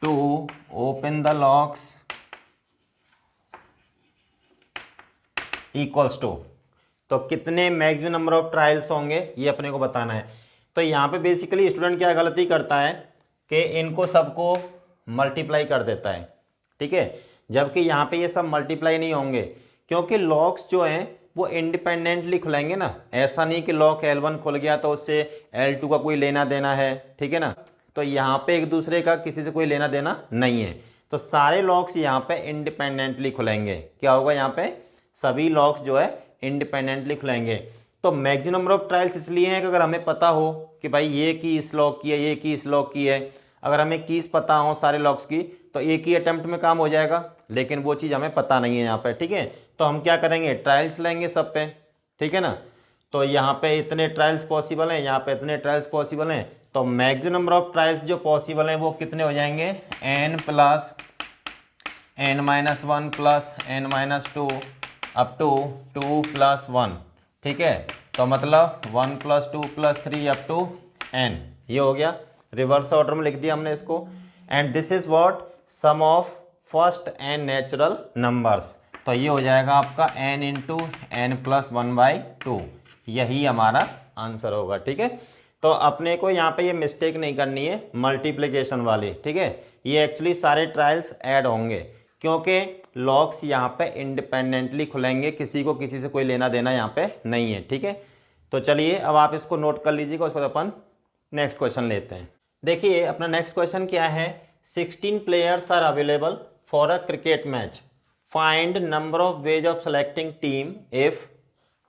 to open the locks equals to, तो कितने मैक्सिमम नंबर ऑफ ट्रायल्स होंगे ये अपने को बताना है। तो यहाँ पे बेसिकली स्टूडेंट क्या गलती करता है कि इनको सबको मल्टीप्लाई कर देता है। ठीक है, जबकि यहाँ पे ये सब मल्टीप्लाई नहीं होंगे, क्योंकि लॉक्स जो हैं वो इंडिपेंडेंटली खुलेंगे ना। ऐसा नहीं कि लॉक L1 खुल गया तो उससे L2 का कोई लेना देना है। ठीक है ना, तो यहाँ पे एक दूसरे का किसी से कोई लेना देना नहीं है। तो सारे लॉक्स यहाँ पे इंडिपेंडेंटली खुलेंगे। क्या होगा, यहाँ पे सभी लॉक्स जो है इंडिपेंडेंटली खुलेंगे। तो मैक्सिमम नंबर ऑफ ट्रायल्स इसलिए हैं कि अगर हमें पता हो कि भाई ये की इस लॉक की है, ये की इस लॉक की है, अगर हमें कीज पता हो सारे लॉक्स की, तो एक ही अटेम्प्ट में काम हो जाएगा। लेकिन वो चीज़ हमें पता नहीं है यहाँ पे। ठीक है, तो हम क्या करेंगे, ट्रायल्स लेंगे सब पे। ठीक है ना, तो यहाँ पे इतने ट्रायल्स पॉसिबल हैं, यहाँ पे इतने ट्रायल्स पॉसिबल हैं, तो मैक्सिमम नंबर ऑफ ट्रायल्स जो पॉसिबल हैं वो कितने हो जाएंगे, n plus n-1 plus n-2 up to 2 plus 1। ठीक है, तो मतलब 1 plus 2 plus 3 up to n। ये हो गया, रिवर्स ऑर्डर में लिख दिया हमने इसको। And this is what, sum of first n natural numbers. तो ये हो जाएगा आपका n इंटू n प्लस 1/2, यही हमारा आंसर होगा। ठीक है, तो अपने को यहाँ पे ये मिस्टेक नहीं करनी है मल्टीप्लिकेशन वाली। ठीक है, ये एक्चुअली सारे ट्रायल्स ऐड होंगे, क्योंकि लॉक्स यहाँ पे इंडिपेंडेंटली खुलेंगे, किसी को किसी से कोई लेना देना यहाँ पे नहीं है। ठीक है, तो चलिए अब आप इसको नोट कर लीजिएगा, उसके बाद अपन नेक्स्ट क्वेश्चन लेते हैं। देखिए अपना नेक्स्ट क्वेश्चन क्या है, 16 players are available for a cricket match, find number of ways of selecting team if.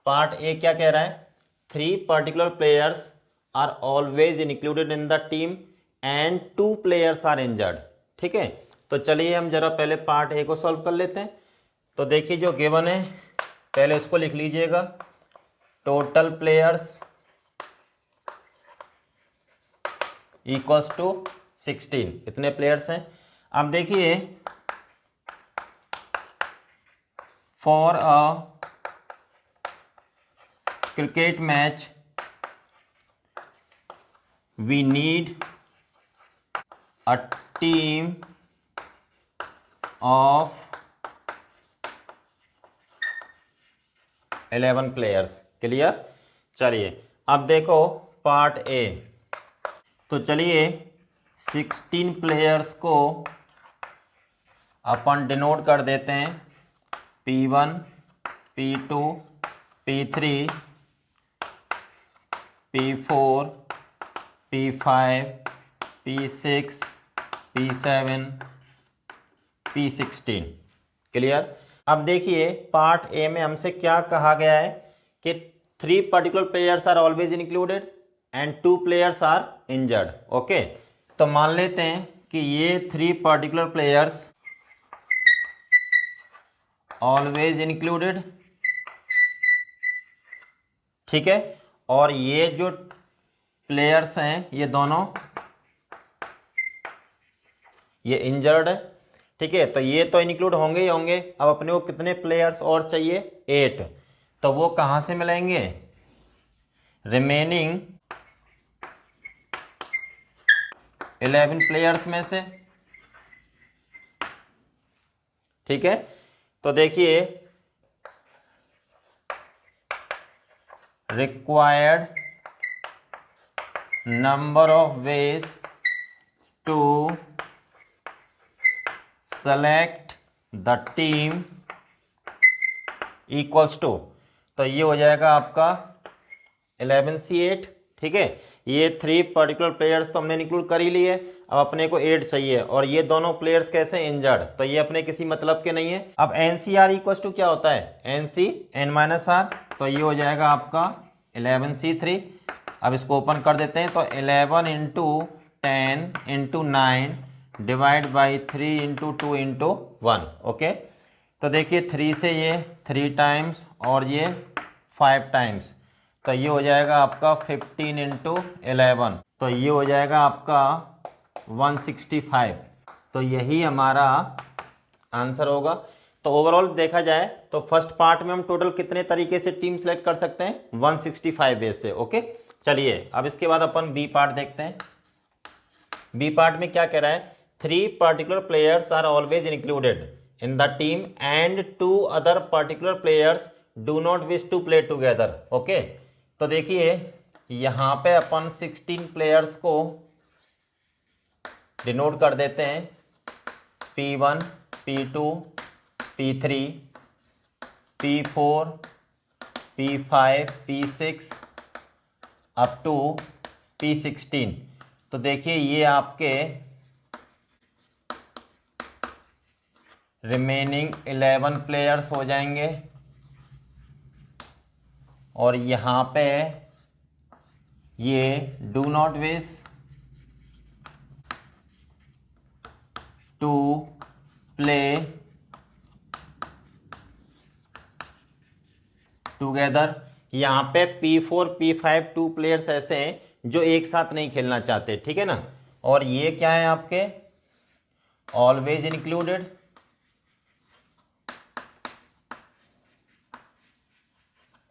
Part A क्या कह रहा है, 3 particular players are always included in the team and 2 players are injured. ठीक है, तो चलिए हम जरा पहले पार्ट ए को सॉल्व कर लेते हैं। तो देखिए जो गिवन है पहले उसको लिख लीजिएगा, टोटल प्लेयर्स इक्वल्स टू 16, इतने प्लेयर्स हैं। अब देखिए for a cricket match we need a team of 11 players. Clear. चलिए अब देखो पार्ट ए, तो चलिए 16 प्लेयर्स को अपन डिनोट कर देते हैं P1 P2 P3 P4 P5 P6 P7 P16। Clear. अब देखिए पार्ट ए में हमसे क्या कहा गया है कि 3 particular players are always included and 2 players are injured. Okay, तो मान लेते हैं कि ये 3 पर्टिकुलर प्लेयर्स ऑलवेज इंक्लूडेड, ठीक है, और ये जो प्लेयर्स हैं ये दोनों ये इंजर्ड है, ठीक है। तो ये तो इंक्लूड होंगे ही होंगे। अब अपने को कितने प्लेयर्स और चाहिए? 8। तो वो कहाँ से मिलेंगे? रिमेनिंग 11 प्लेयर्स में से, ठीक है। तो देखिए, required number of ways to select the team equals to, तो ये हो जाएगा आपका 11C8, ठीक है। ये 3 पर्टिकुलर प्लेयर्स तो हमने इंक्लूड कर ही लिए, अब अपने को 8 चाहिए, और ये दोनों प्लेयर्स कैसे? इंजर्ड, तो ये अपने किसी मतलब के नहीं है। अब NCR इक्वल्स टू क्या होता है? NC N-R, तो ये हो जाएगा आपका 11C3। अब इसको ओपन कर देते हैं, तो 11 into 10 into 9 divide by 3 into 2 into 1। Okay, तो देखिए 3 से ये 3 टाइम्स और ये 5 टाइम्स, तो ये हो जाएगा आपका 15 इंटू 11, तो ये हो जाएगा आपका 165। तो यही हमारा आंसर होगा। तो ओवरऑल देखा जाए तो फर्स्ट पार्ट में हम टोटल कितने तरीके से टीम सेलेक्ट कर सकते हैं? 165 वे से। ओके, चलिए अब इसके बाद अपन बी पार्ट देखते हैं। बी पार्ट में क्या कह रहा है? 3 particular players are always included in the team and 2 other particular players do not wish to play together. Okay, तो देखिए यहाँ पे अपन 16 प्लेयर्स को डिनोट कर देते हैं, P1, P2, P3, P4, P5, P6 up to P16। तो देखिए ये आपके रिमेनिंग 11 प्लेयर्स हो जाएंगे, और यहाँ पे ये do not wish to play together. यहाँ पे P4, P5 2 प्लेयर्स ऐसे हैं जो एक साथ नहीं खेलना चाहते, ठीक है ना। और ये क्या है आपके? ऑलवेज इंक्लूडेड,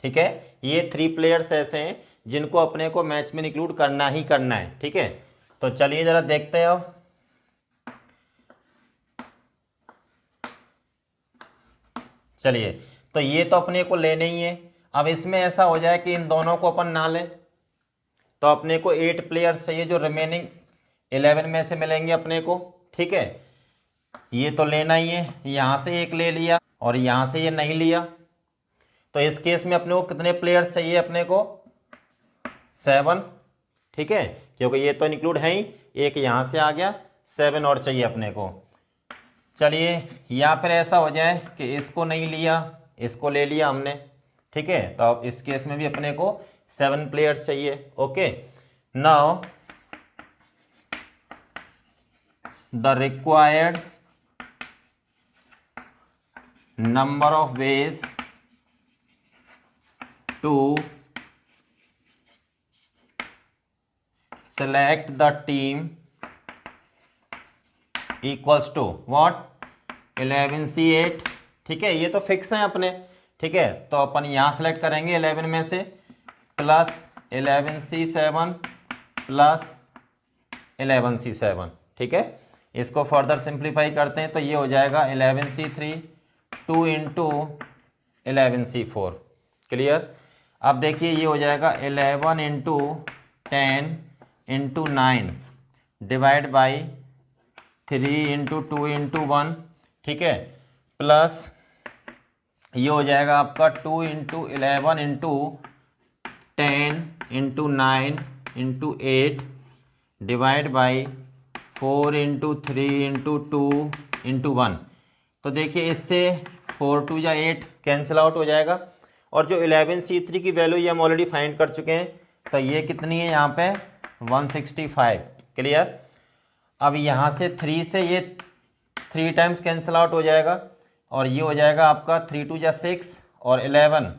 ठीक है। ये 3 प्लेयर्स ऐसे हैं जिनको अपने को मैच में इंक्लूड करना ही करना है, ठीक है। तो चलिए जरा देखते हैं अब। चलिए, तो ये तो अपने को लेने ही है। अब इसमें ऐसा हो जाए कि इन दोनों को अपन ना लें, तो अपने को 8 प्लेयर्स चाहिए जो रिमेनिंग 11 में से मिलेंगे अपने को, ठीक है। ये तो लेना ही है, यहाँ से एक ले लिया और यहाँ से ये नहीं लिया, तो इस केस में अपने को कितने प्लेयर्स चाहिए? अपने को 7, ठीक है, क्योंकि ये तो इंक्लूड है ही, एक यहाँ से आ गया, 7 और चाहिए अपने को। चलिए, या फिर ऐसा हो जाए कि इसको नहीं लिया, इसको ले लिया हमने, ठीक है, तो अब इस केस में भी अपने को 7 प्लेयर्स चाहिए। Okay, now the required number of ways to select the team equals to what? 11C8, ठीक है, ये तो फिक्स है अपने, ठीक है। तो अपन यहाँ सेलेक्ट करेंगे 11 में से, प्लस 11C7 प्लस 11C7, ठीक है। इसको फर्दर सिंप्लीफाई करते हैं तो ये हो जाएगा 11C3 2 इंटू 11C4। क्लियर? अब देखिए ये हो जाएगा 11 into 10 into 9 divide by 3 into 2 into 1, ठीक है, प्लस ये हो जाएगा आपका 2 into 11 into 10 into 9 into 8 divide by 4 into 3 into 2 into 1। तो देखिए इससे 4 2 या 8 कैंसिल आउट हो जाएगा, और जो 11C3 की वैल्यू ये हम ऑलरेडी फाइंड कर चुके हैं, तो ये कितनी है यहाँ पे 165। क्लियर। अब यहाँ से 3 से ये 3 टाइम्स कैंसिल आउट हो जाएगा और ये हो जाएगा आपका 3 2 जा 6 और 11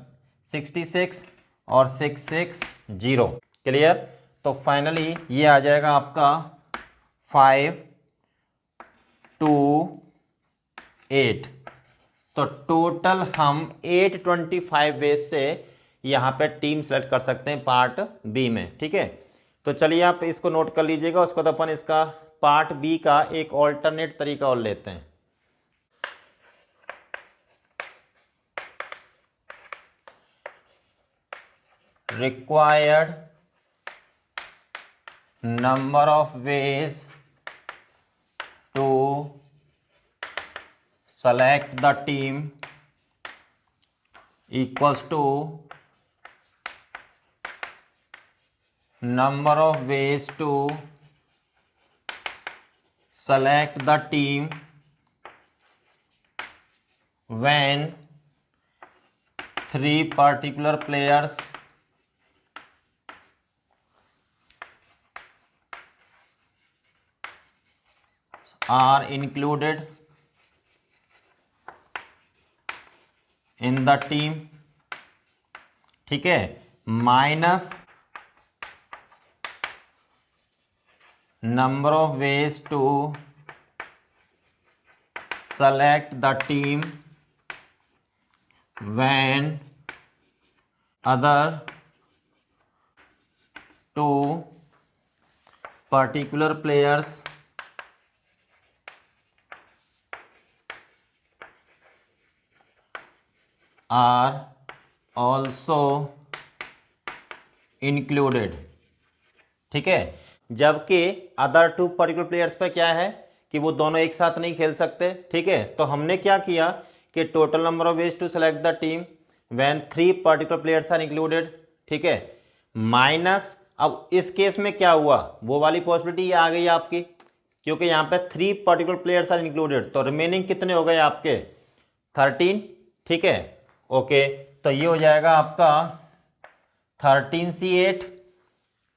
66 और 660। क्लियर। तो फाइनली ये आ जाएगा आपका 5 2 8। तो टोटल हम 825 वेज से यहाँ पे टीम सेलेक्ट कर सकते हैं पार्ट बी में। ठीक है, तो चलिए आप इसको नोट कर लीजिएगा। उसके बाद अपन इसका पार्ट बी का एक ऑल्टरनेट तरीका और लेते हैं। Required number of ways to select the team equals to number of ways to select the team when 3 particular players are included in the team. ठीक है, minus number of ways to select the team when other 2 particular players are also included। ठीक है, जबकि other 2 particular players पे क्या है कि वो दोनों एक साथ नहीं खेल सकते। ठीक है, तो हमने क्या किया कि total number of ways to select the team when 3 particular players are included. ठीक है, माइनस, अब इस केस में क्या हुआ, वो वाली पॉसिबिलिटी आ गई आपकी, क्योंकि यहाँ पे 3 पर्टिकुलर प्लेयर्स आर इंक्लूडेड, तो रिमेनिंग कितने हो गए आपके 13। ठीक है, ओके, तो ये हो जाएगा आपका 13C8।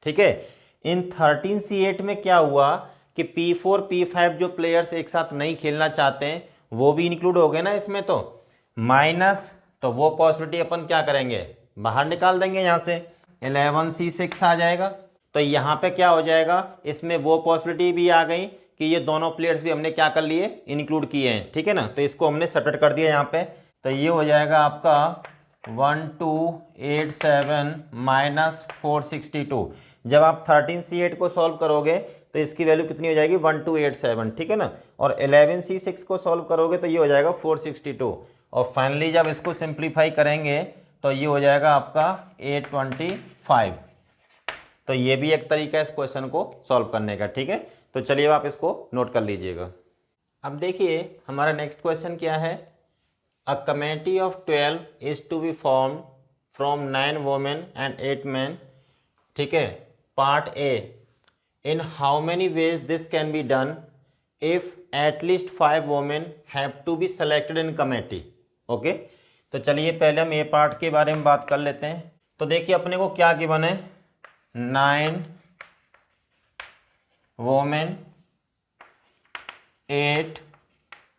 ठीक है, इन 13C8 में क्या हुआ कि P4 P5 जो प्लेयर्स एक साथ नहीं खेलना चाहते हैं वो भी इंक्लूड हो गए ना इसमें, तो माइनस, तो वो पॉसिबिलिटी अपन क्या करेंगे, बाहर निकाल देंगे। यहाँ से 11C6 आ जाएगा। तो यहाँ पे क्या हो जाएगा, इसमें वो पॉसिबिलिटी भी आ गई कि ये दोनों प्लेयर्स भी हमने क्या कर लिए, इंक्लूड किए हैं। ठीक है ना, तो इसको हमने सेपरेट कर दिया यहाँ पे। तो ये हो जाएगा आपका 1287 माइनस 462। जब आप 13C8 को सॉल्व करोगे तो इसकी वैल्यू कितनी हो जाएगी 1287। ठीक है ना, और 11C6 को सॉल्व करोगे तो ये हो जाएगा 462। और फाइनली जब इसको सिंप्लीफाई करेंगे तो ये हो जाएगा आपका 825। तो ये भी एक तरीका है इस क्वेश्चन को सॉल्व करने का। ठीक है, तो चलिए आप इसको नोट कर लीजिएगा। अब देखिए हमारा नेक्स्ट क्वेश्चन क्या है। A committee of 12 is to be formed from 9 women and 8 men। ठीक है, part A, in how many ways this can be done if at least 5 women have to be selected in committee। Okay, तो चलिए पहले हम ए part के बारे में बात कर लेते हैं। तो देखिए अपने को क्या गिवन है, 9 women 8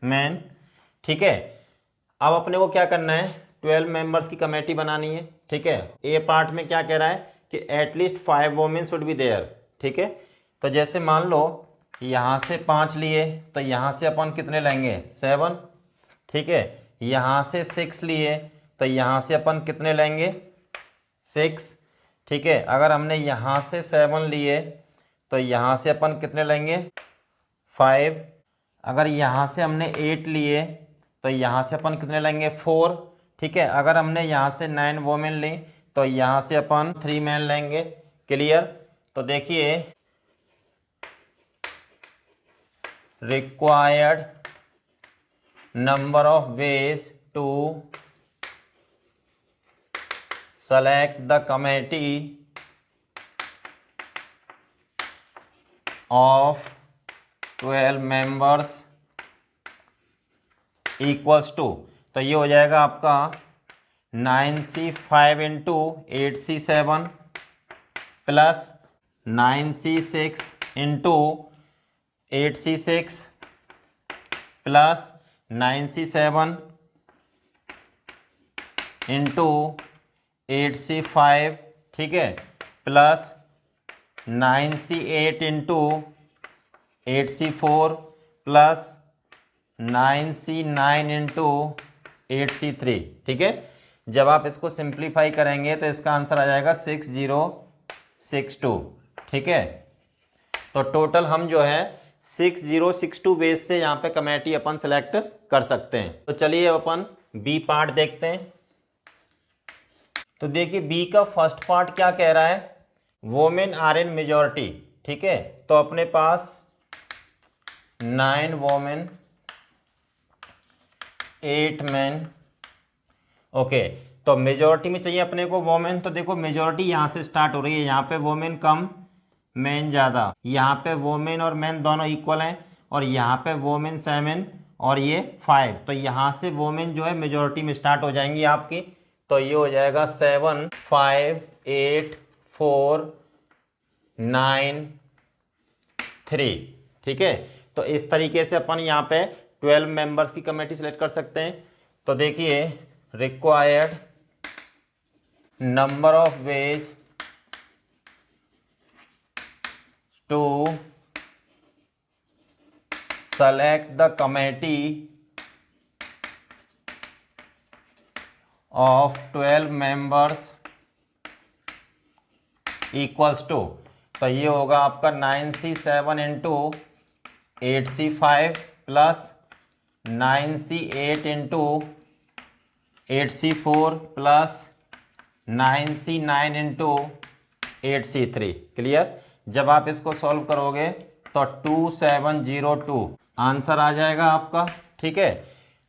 men। ठीक है, अब अपने को क्या करना है, 12 मेंबर्स की कमेटी बनानी है। ठीक है, ए पार्ट में क्या कह रहा है कि at least 5 women should be there. ठीक है, तो जैसे मान लो यहाँ से 5 लिए तो यहाँ से अपन कितने लेंगे 7। ठीक है, यहाँ से 6 लिए तो यहाँ से अपन कितने लेंगे 6। ठीक है, अगर हमने यहाँ से 7 लिए तो यहाँ से अपन कितने लेंगे 5। अगर यहाँ से हमने 8 लिए तो यहाँ से अपन कितने लेंगे 4। ठीक है, अगर हमने यहाँ से 9 वोमेन ली तो यहाँ से अपन 3 मैन लेंगे। क्लियर। तो देखिए required number of ways to select the committee of 12 members equals to, तो ये हो जाएगा आपका 9C5 into 8C7 plus 9C6 into 8C6 plus 9C7 into 8C5, ठीक है, plus 9C8 into 8C4 plus 9C9 into 8C3, ठीक है। जब आप इसको सिंप्लीफाई करेंगे तो इसका आंसर आ जाएगा 6062, ठीक है। तो टोटल हम जो है 6062 बेस से यहाँ पे कमेटी अपन सेलेक्ट कर सकते हैं। तो चलिए अपन बी पार्ट देखते हैं। तो देखिए बी का फर्स्ट पार्ट क्या कह रहा है, वोमेन आर इन मेजॉरिटी, ठीक है। तो अपने पास 9 वोमेन 8 मैन, ओके। तो मेजॉरिटी में चाहिए अपने को वोमेन, तो देखो मेजॉरिटी यहाँ से स्टार्ट हो रही है, यहाँ पे वोमेन कम मैन ज़्यादा, यहाँ पे वोमेन और मैन दोनों इक्वल हैं, और यहाँ पे वोमेन 7 और ये 5, तो यहाँ से वोमेन जो है मेजॉरिटी में स्टार्ट हो जाएंगी आपकी। तो ये हो जाएगा 7 5 8 4 9 3, ठीक है। तो इस तरीके से अपन यहाँ पे 12 मेंबर्स की कमेटी सेलेक्ट कर सकते हैं। तो देखिए required number of ways to select the committee of 12 members equals to, तो ये होगा आपका 9C7 into 8C5 plus 9C8 into 8C4 plus 9C9 into 8C3, clear. जब आप इसको सॉल्व करोगे तो 2702 आंसर आ जाएगा आपका, ठीक है।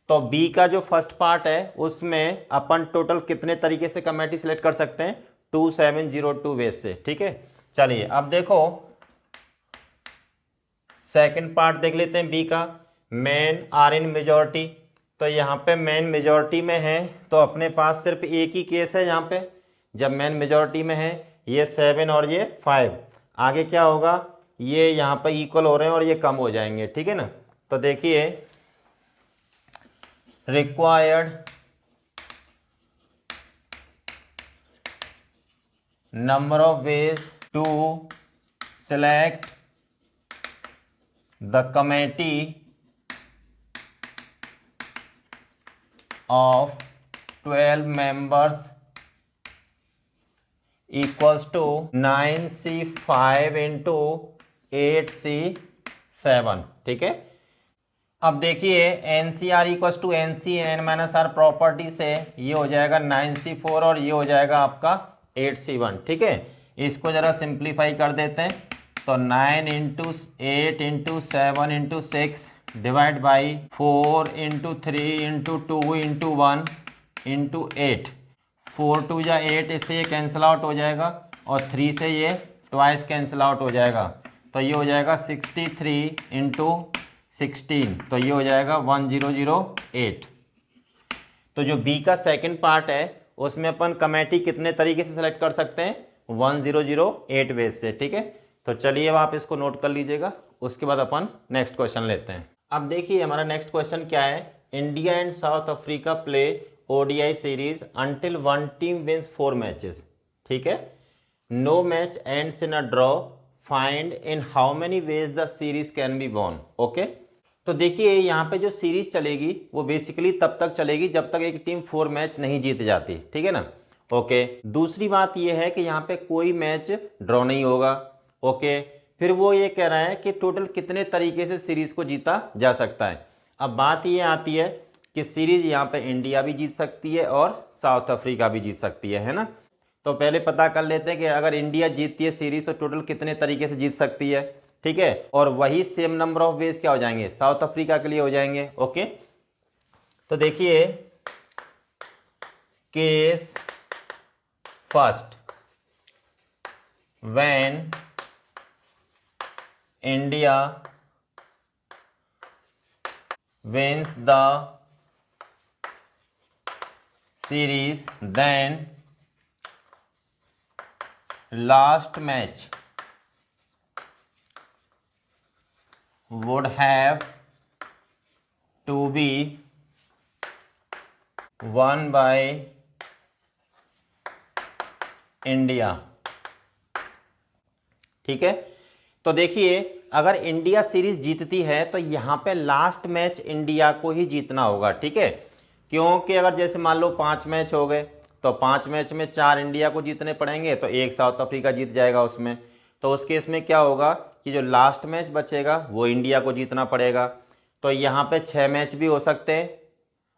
तो बी का जो फर्स्ट पार्ट है उसमें अपन टोटल कितने तरीके से कमेटी सिलेक्ट कर सकते हैं, 2702 बेस से, ठीक है। चलिए अब देखो सेकंड पार्ट देख लेते हैं बी का, मैन आर इन मेजॉरिटी। तो यहाँ पे मैन मेजॉरिटी में है तो अपने पास सिर्फ एक ही केस है यहाँ पे, जब मैन मेजॉरिटी में है ये 7 और ये 5, आगे क्या होगा, ये यहाँ पर इक्वल हो रहे हैं और ये कम हो जाएंगे, ठीक है ना। तो देखिए required number of ways to select the committee of 12 members equals to 9C5 into 8C7, ठीक है। अब देखिए NCR equals to NCN minus R property से ये हो जाएगा 9C4 और ये हो जाएगा आपका 8C1, ठीक है। इसको जरा सिंप्लीफाई कर देते हैं, तो 9 into 8 into 7 into 6 divide by 4 into 3 into 2 into 1 into 8, 4 2 या 8, इससे ये कैंसिल आउट हो जाएगा और 3 से ये ट्वाइस कैंसिल आउट हो जाएगा, तो ये हो जाएगा 63 इंटू 16, तो ये हो जाएगा 1008। तो जो बी का सेकंड पार्ट है उसमें अपन कमेटी कितने तरीके से सेलेक्ट कर सकते हैं, 1008 बेस से, ठीक है। तो चलिए अब आप इसको नोट कर लीजिएगा, उसके बाद अपन नेक्स्ट क्वेश्चन लेते हैं। अब देखिए हमारा नेक्स्ट क्वेश्चन क्या है, India and South Africa play ODI series until one team wins 4 matches, ठीक है। No match ends in a draw, find in how many ways the series can be won, okay. तो देखिए यहाँ पे जो series चलेगी वो बेसिकली तब तक चलेगी जब तक एक टीम 4 मैच नहीं जीत जाती, ठीक है ना, ओके। दूसरी बात ये है कि यहाँ पे कोई मैच ड्रॉ नहीं होगा, ओके। फिर वो ये कह रहा है कि टोटल कितने तरीके से सीरीज को जीता जा सकता है। अब बात ये आती है कि सीरीज यहाँ पे इंडिया भी जीत सकती है और साउथ अफ्रीका भी जीत सकती है ना। तो पहले पता कर लेते हैं कि अगर इंडिया जीतती है सीरीज तो टोटल कितने तरीके से जीत सकती है, ठीक है। और वही सेम नंबर ऑफ वेज क्या हो जाएंगे, साउथ अफ्रीका के लिए हो जाएंगे, ओके। तो देखिए case first, when India wins the series, then last match would have to be won by India. ठीक है, तो देखिए अगर इंडिया सीरीज जीतती है तो यहां पे लास्ट मैच इंडिया को ही जीतना होगा। ठीक है, क्योंकि अगर जैसे मान लो 5 मैच हो गए तो 5 मैच में 4 इंडिया को जीतने पड़ेंगे, तो 1 साउथ अफ्रीका जीत जाएगा उसमें। तो उस केस में क्या होगा कि जो लास्ट मैच बचेगा वो इंडिया को जीतना पड़ेगा। तो यहाँ पे 6 मैच भी हो सकते हैं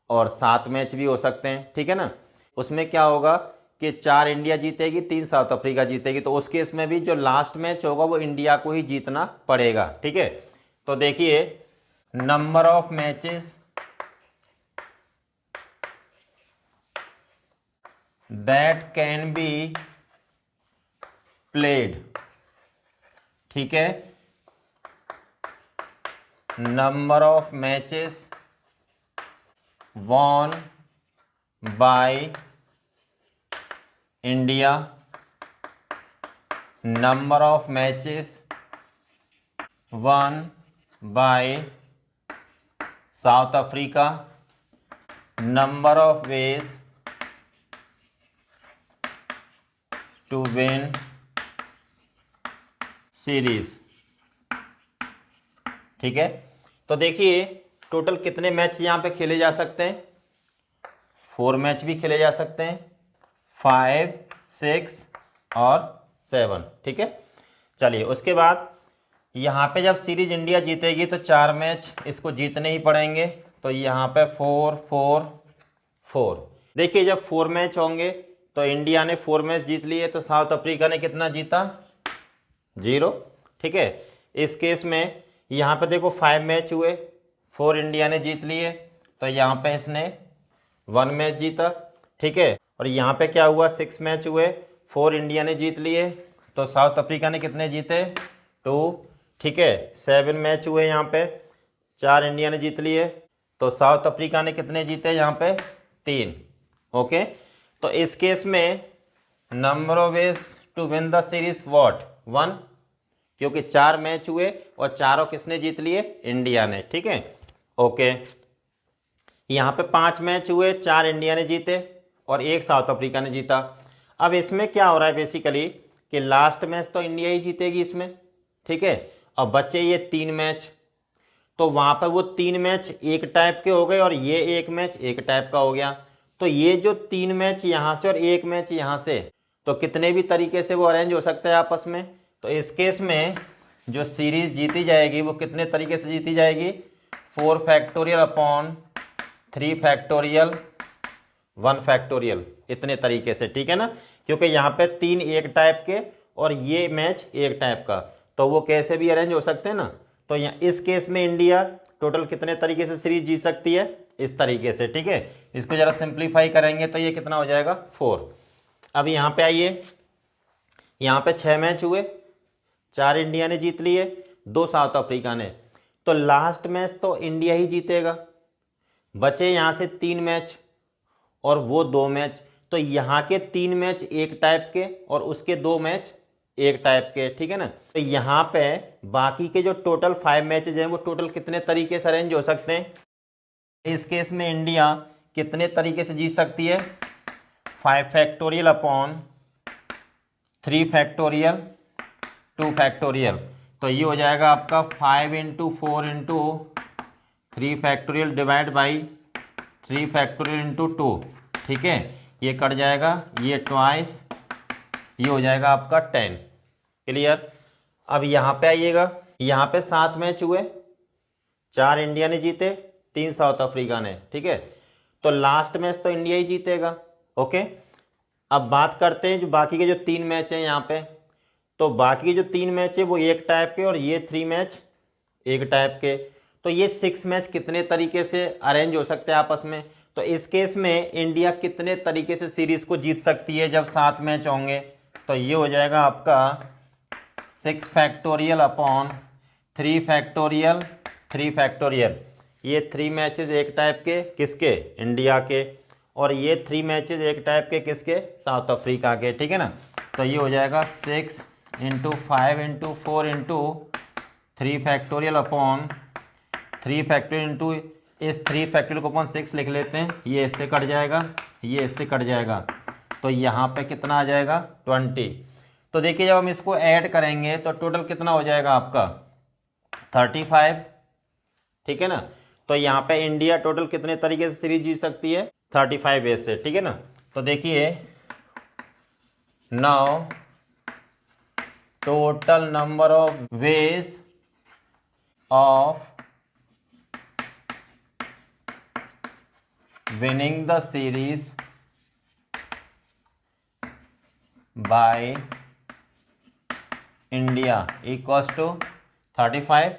और 7 मैच भी हो सकते हैं। ठीक है ना, उसमें क्या होगा कि 4 इंडिया जीतेगी, 3 साउथ अफ्रीका जीतेगी। तो उस केस में भी जो लास्ट मैच होगा वो इंडिया को ही जीतना पड़ेगा। ठीक है, तो देखिए number of matches that can be played. ठीक है, number of matches won by India, number of matches won by South Africa, number of ways to win series. ठीक है, तो देखिए टोटल कितने मैच यहाँ पे खेले जा सकते हैं, 4 मैच भी खेले जा सकते हैं, 5, 6 और 7। ठीक है, चलिए उसके बाद यहाँ पे जब सीरीज इंडिया जीतेगी तो 4 मैच इसको जीतने ही पड़ेंगे। तो यहाँ पे 4, 4, 4। देखिए जब 4 मैच होंगे तो इंडिया ने 4 मैच जीत लिए, तो साउथ अफ्रीका ने कितना जीता, 0। ठीक है, इस केस में यहाँ पे देखो 5 मैच हुए, 4 इंडिया ने जीत लिए, तो यहाँ पे इसने 1 मैच जीता। ठीक है, और यहाँ पे क्या हुआ, 6 मैच हुए, 4 इंडिया ने जीत लिए, तो साउथ अफ्रीका ने कितने जीते, 2। ठीक है, 7 मैच हुए यहाँ पे, 4 इंडिया ने जीत लिए, तो साउथ अफ्रीका ने कितने जीते यहाँ पे, 3। ओके, तो इस केस में number of ways to win the series what, 1, क्योंकि 4 मैच हुए और चारों किसने जीत लिए, इंडिया ने। ठीक है, ओके, यहाँ पे 5 मैच हुए, 4 इंडिया ने जीते और 1 साउथ अफ्रीका ने जीता। अब इसमें क्या हो रहा है बेसिकली कि लास्ट मैच तो इंडिया ही जीतेगी इसमें। ठीक है, और बचे ये 3 मैच, तो वहाँ पर वो 3 मैच एक टाइप के हो गए और ये 1 मैच एक टाइप का हो गया। तो ये जो 3 मैच यहाँ से और 1 मैच यहाँ से, तो कितने भी तरीके से वो अरेंज हो सकता है आपस में। तो इस केस में जो सीरीज जीती जाएगी वो कितने तरीके से जीती जाएगी, 4 फैक्टोरियल अपॉन 3 फैक्टोरियल 1 फैक्टोरियल, इतने तरीके से। ठीक है ना, क्योंकि यहाँ पे 3 एक टाइप के और ये मैच एक टाइप का, तो वो कैसे भी अरेंज हो सकते हैं ना। तो यहाँ इस केस में इंडिया टोटल कितने तरीके से सीरीज जीत सकती है, इस तरीके से। ठीक है, इसको जरा सिंप्लीफाई करेंगे तो ये कितना हो जाएगा, 4। अब यहाँ पे आइए, यहाँ पे 6 मैच हुए, 4 इंडिया ने जीत लिए, 2 साउथ अफ्रीका ने, तो लास्ट मैच तो इंडिया ही जीतेगा। बचे यहाँ से 3 मैच और वो 2 मैच, तो यहाँ के 3 मैच एक टाइप के और उसके 2 मैच एक टाइप के। ठीक है ना, तो यहाँ पे बाकी के जो टोटल 5 मैचेज हैं वो टोटल कितने तरीके से अरेंज हो सकते हैं। इस केस में इंडिया कितने तरीके से जीत सकती है, 5 फैक्टोरियल अपॉन 3 फैक्टोरियल 2 फैक्टोरियल, तो ये हो जाएगा आपका 5 × 4 × 3 फैक्टोरियल डिवाइड बाई 3 फैक्टोरियल × 2। ठीक है, ये कट जाएगा, ये ट्वाइस, ये हो जाएगा आपका 10। क्लियर। अब यहाँ पे आइएगा, यहाँ पे 7 मैच हुए, 4 इंडिया ने जीते, 3 साउथ अफ्रीका ने। ठीक है, तो लास्ट मैच तो इंडिया ही जीतेगा। ओके, अब बात करते हैं जो बाकी के जो 3 मैच हैं यहाँ पे, तो बाकी जो 3 मैच है वो एक टाइप के और ये 3 मैच एक टाइप के, तो ये 6 मैच कितने तरीके से अरेंज हो सकते हैं आपस में। तो इस केस में इंडिया कितने तरीके से सीरीज को जीत सकती है जब 7 मैच होंगे, तो ये हो जाएगा आपका 6 फैक्टोरियल अपॉन 3 फैक्टोरियल 3 फैक्टोरियल, ये 3 मैचेस एक टाइप के, किसके, इंडिया के, और ये 3 मैचेज एक टाइप के किसके, साउथ अफ्रीका के, ठीक है ना। तो ये हो जाएगा 6 into 5 into 4 into 3 factorial upon 3 factorial into इस 3 फैक्टोरियल को अपन 6 लिख लेते हैं, ये इससे कट जाएगा, ये इससे कट जाएगा, तो यहाँ पे कितना आ जाएगा 20। तो देखिए जब हम इसको ऐड करेंगे तो टोटल कितना हो जाएगा आपका 35, ठीक है ना। तो यहाँ पे इंडिया टोटल कितने तरीके से सीरीज जीत सकती है, 35 वेज से, ठीक है ना। तो देखिए now total number of ways of winning the series by India equals to 35,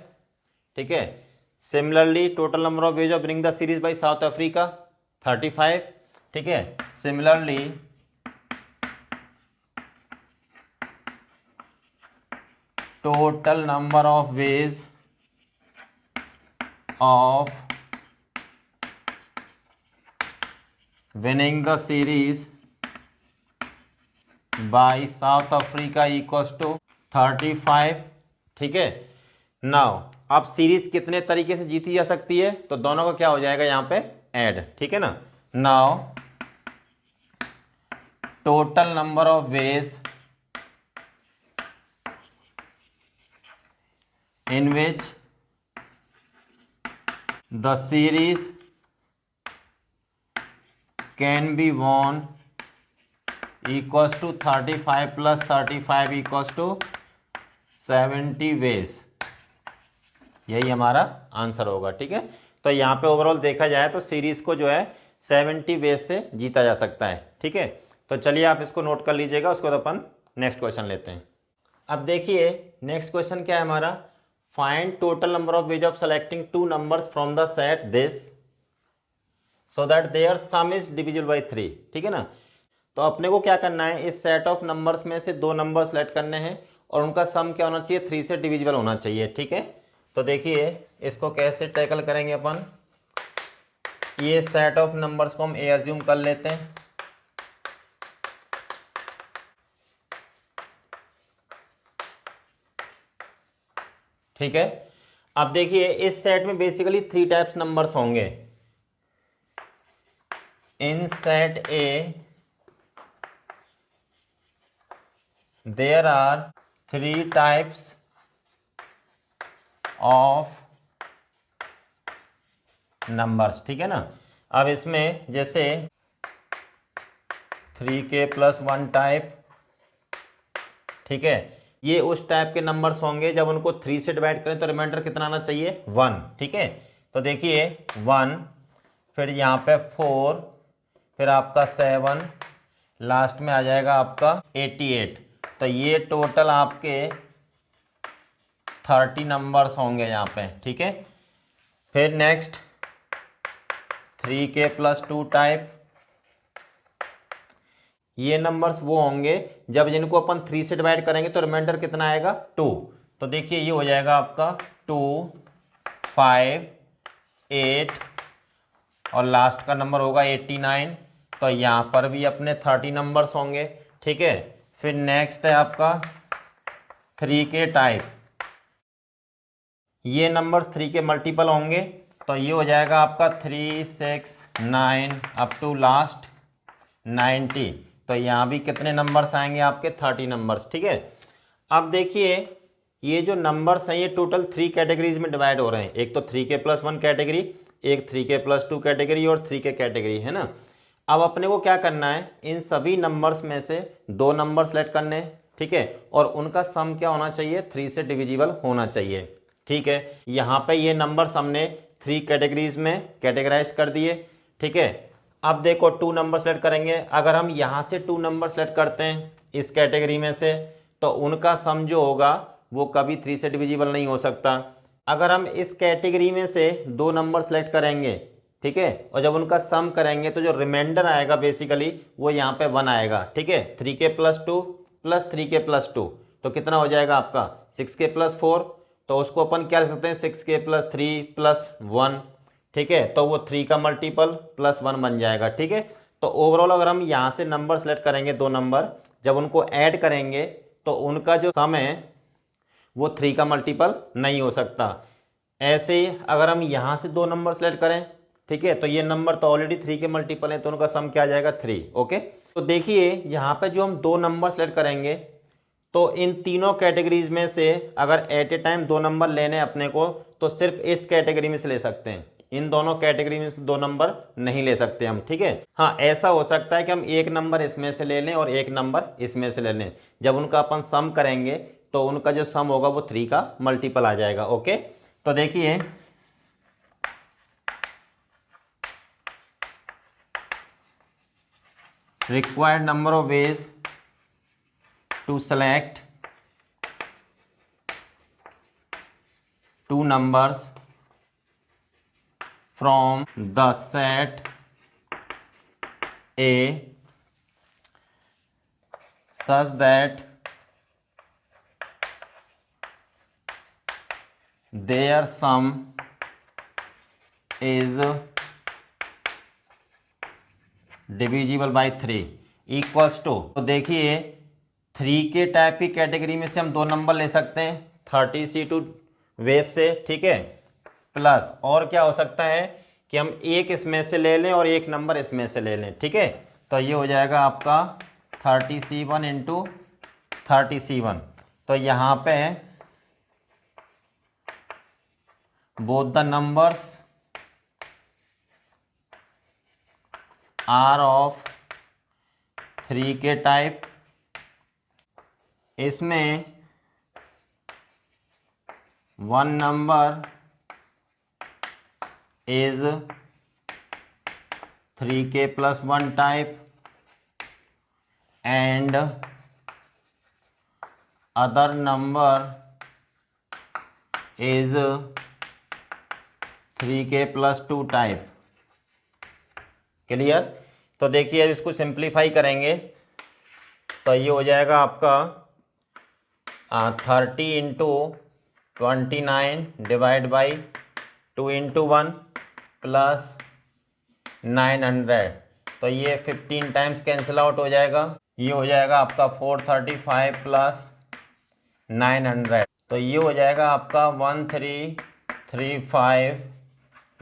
ठीक है। Similarly total number of ways of winning the series by south Africa 35, ठीक है। Similarly total number of ways of winning the series by South Africa equals to 35, ठीक है। Now अब series कितने तरीके से जीती जा सकती है, तो दोनों का क्या हो जाएगा यहाँ पे ऐड, ठीक है ना। Now total number of ways in which the series can be won equals to 35 plus 35 equals to 70 ways, यही हमारा आंसर होगा, ठीक है। तो यहाँ पे ओवरऑल देखा जाए तो सीरीज को जो है 70 वेज से जीता जा सकता है, ठीक है। तो चलिए आप इसको नोट कर लीजिएगा, उसके बाद अपन नेक्स्ट क्वेश्चन लेते हैं। अब देखिए नेक्स्ट क्वेश्चन क्या है हमारा, find total number of ways of selecting 2 numbers from the set this so that their sum is divisible by 3, ठीक है ना। तो अपने को क्या करना है, इस सेट ऑफ नंबर्स में से 2 नंबर सेलेक्ट करने हैं और उनका सम क्या होना चाहिए, 3 से डिविजिबल होना चाहिए, ठीक है। तो देखिए इसको कैसे टैकल करेंगे अपन, ये सेट ऑफ नंबर्स को हम ए अज्यूम कर लेते हैं, ठीक है। अब देखिए इस सेट में बेसिकली 3 टाइप्स नंबर्स होंगे। In set A there are 3 types of numbers, ठीक है ना। अब इसमें जैसे 3k + 1 टाइप, ठीक है, ये उस टाइप के नंबर्स होंगे जब उनको 3 से डिवाइड करें तो रिमाइंडर कितना आना चाहिए 1, ठीक है। तो देखिए 1, फिर यहाँ पे 4, फिर आपका 7, लास्ट में आ जाएगा आपका 88। तो ये टोटल आपके 30 नंबर्स होंगे यहाँ पे, ठीक है। फिर नेक्स्ट 3k + 2 टाइप, ये नंबर्स वो होंगे जब जिनको अपन 3 से डिवाइड करेंगे तो रिमाइंडर कितना आएगा 2। तो देखिए ये हो जाएगा आपका 2, 5, 8 और लास्ट का नंबर होगा 89। तो यहाँ पर भी अपने 30 नंबर्स होंगे, ठीक है। फिर नेक्स्ट है आपका 3k टाइप, ये नंबर्स 3 के मल्टीपल होंगे, तो ये हो जाएगा आपका 3, 6, 9 अप टू लास्ट 90। तो यहाँ भी कितने नंबर्स आएंगे आपके 30 नंबर्स, ठीक है। अब देखिए ये जो नंबर्स हैं ये टोटल 3 कैटेगरीज में डिवाइड हो रहे हैं, एक तो 3k + 1 कैटेगरी, एक 3k + 2 कैटेगरी और 3k कैटेगरी, है ना। अब अपने को क्या करना है, इन सभी नंबर्स में से 2 नंबर सेलेक्ट करने हैं, ठीक है, और उनका सम क्या होना चाहिए 3 से डिविजिबल होना चाहिए, ठीक है। यहाँ पे ये नंबर्स हमने 3 कैटेगरीज में कैटेगराइज कर दिए, ठीक है। अब देखो 2 नंबर सेलेक्ट करेंगे, अगर हम यहाँ से 2 नंबर सेलेक्ट करते हैं इस कैटेगरी में से तो उनका सम जो होगा वो कभी 3 से डिविजिबल नहीं हो सकता। अगर हम इस कैटेगरी में से 2 नंबर सेलेक्ट करेंगे, ठीक है, और जब उनका सम करेंगे तो जो रिमाइंडर आएगा बेसिकली वो यहाँ पे 1 आएगा, ठीक है। 3k + 2 + 3k + 2 तो कितना हो जाएगा आपका 6k + 4, तो उसको अपन क्या लिख सकते हैं 6k + 3 + 1, ठीक है। तो वो 3 का मल्टीपल +1 बन जाएगा, ठीक है। तो ओवरऑल अगर हम यहाँ से नंबर सेलेक्ट करेंगे, 2 नंबर, जब उनको ऐड करेंगे तो उनका जो सम है वो 3 का मल्टीपल नहीं हो सकता। ऐसे ही अगर हम यहाँ से 2 नंबर सेलेक्ट करें, ठीक है, तो ये नंबर तो ऑलरेडी 3 के मल्टीपल हैं, तो उनका सम क्या आ जाएगा 3। ओके, तो देखिए यहाँ पे जो हम 2 नंबर सेलेक्ट करेंगे तो इन तीनों कैटेगरीज में से अगर एट ए टाइम 2 नंबर लेने अपने को, तो सिर्फ इस कैटेगरी में से ले सकते हैं, इन दोनों कैटेगरी में से 2 नंबर नहीं ले सकते हम, ठीक है। हाँ, ऐसा हो सकता है कि हम एक नंबर इसमें से ले लें और एक नंबर इसमें से ले लें, जब उनका अपन सम करेंगे तो उनका जो सम होगा वो 3 का मल्टीपल आ जाएगा। ओके, तो देखिए required number of ways to select 2 numbers from the set A such that their sum is divisible by 3 equals to, तो देखिए 3 के टाइप की कैटेगरी में से हम 2 नंबर ले सकते हैं 32 वेज से, ठीक है, प्लस और क्या हो सकता है कि हम एक इसमें से ले लें और एक नंबर इसमें से ले लें, ठीक है। तो ये हो जाएगा आपका 30C1 इंटू 30C1। तो यहाँ पे both the numbers are of 3 के टाइप, इसमें 1 number is 3K plus 1 type and other number is 3K plus 2 type. Clear? तो देखिए अब इसको सिंप्लीफाई करेंगे तो ये हो जाएगा आपका 30 into 29 divide by 2 into 1 plus 900। तो ये 15 टाइम्स कैंसिल आउट हो जाएगा, ये हो जाएगा आपका 435 प्लस 900। तो ये हो जाएगा आपका 1335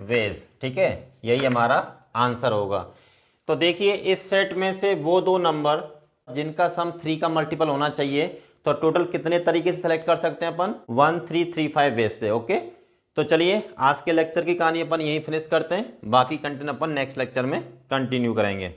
वेज, ठीक है, यही हमारा आंसर होगा। तो देखिए इस सेट में से वो 2 नंबर जिनका सम 3 का मल्टीपल होना चाहिए, तो टोटल कितने तरीके से सेलेक्ट कर सकते हैं अपन 1335 वेज से। ओके, तो चलिए आज के लेक्चर की कहानी अपन यहीं फिनिश करते हैं, बाकी कंटेंट अपन नेक्स्ट लेक्चर में कंटिन्यू करेंगे।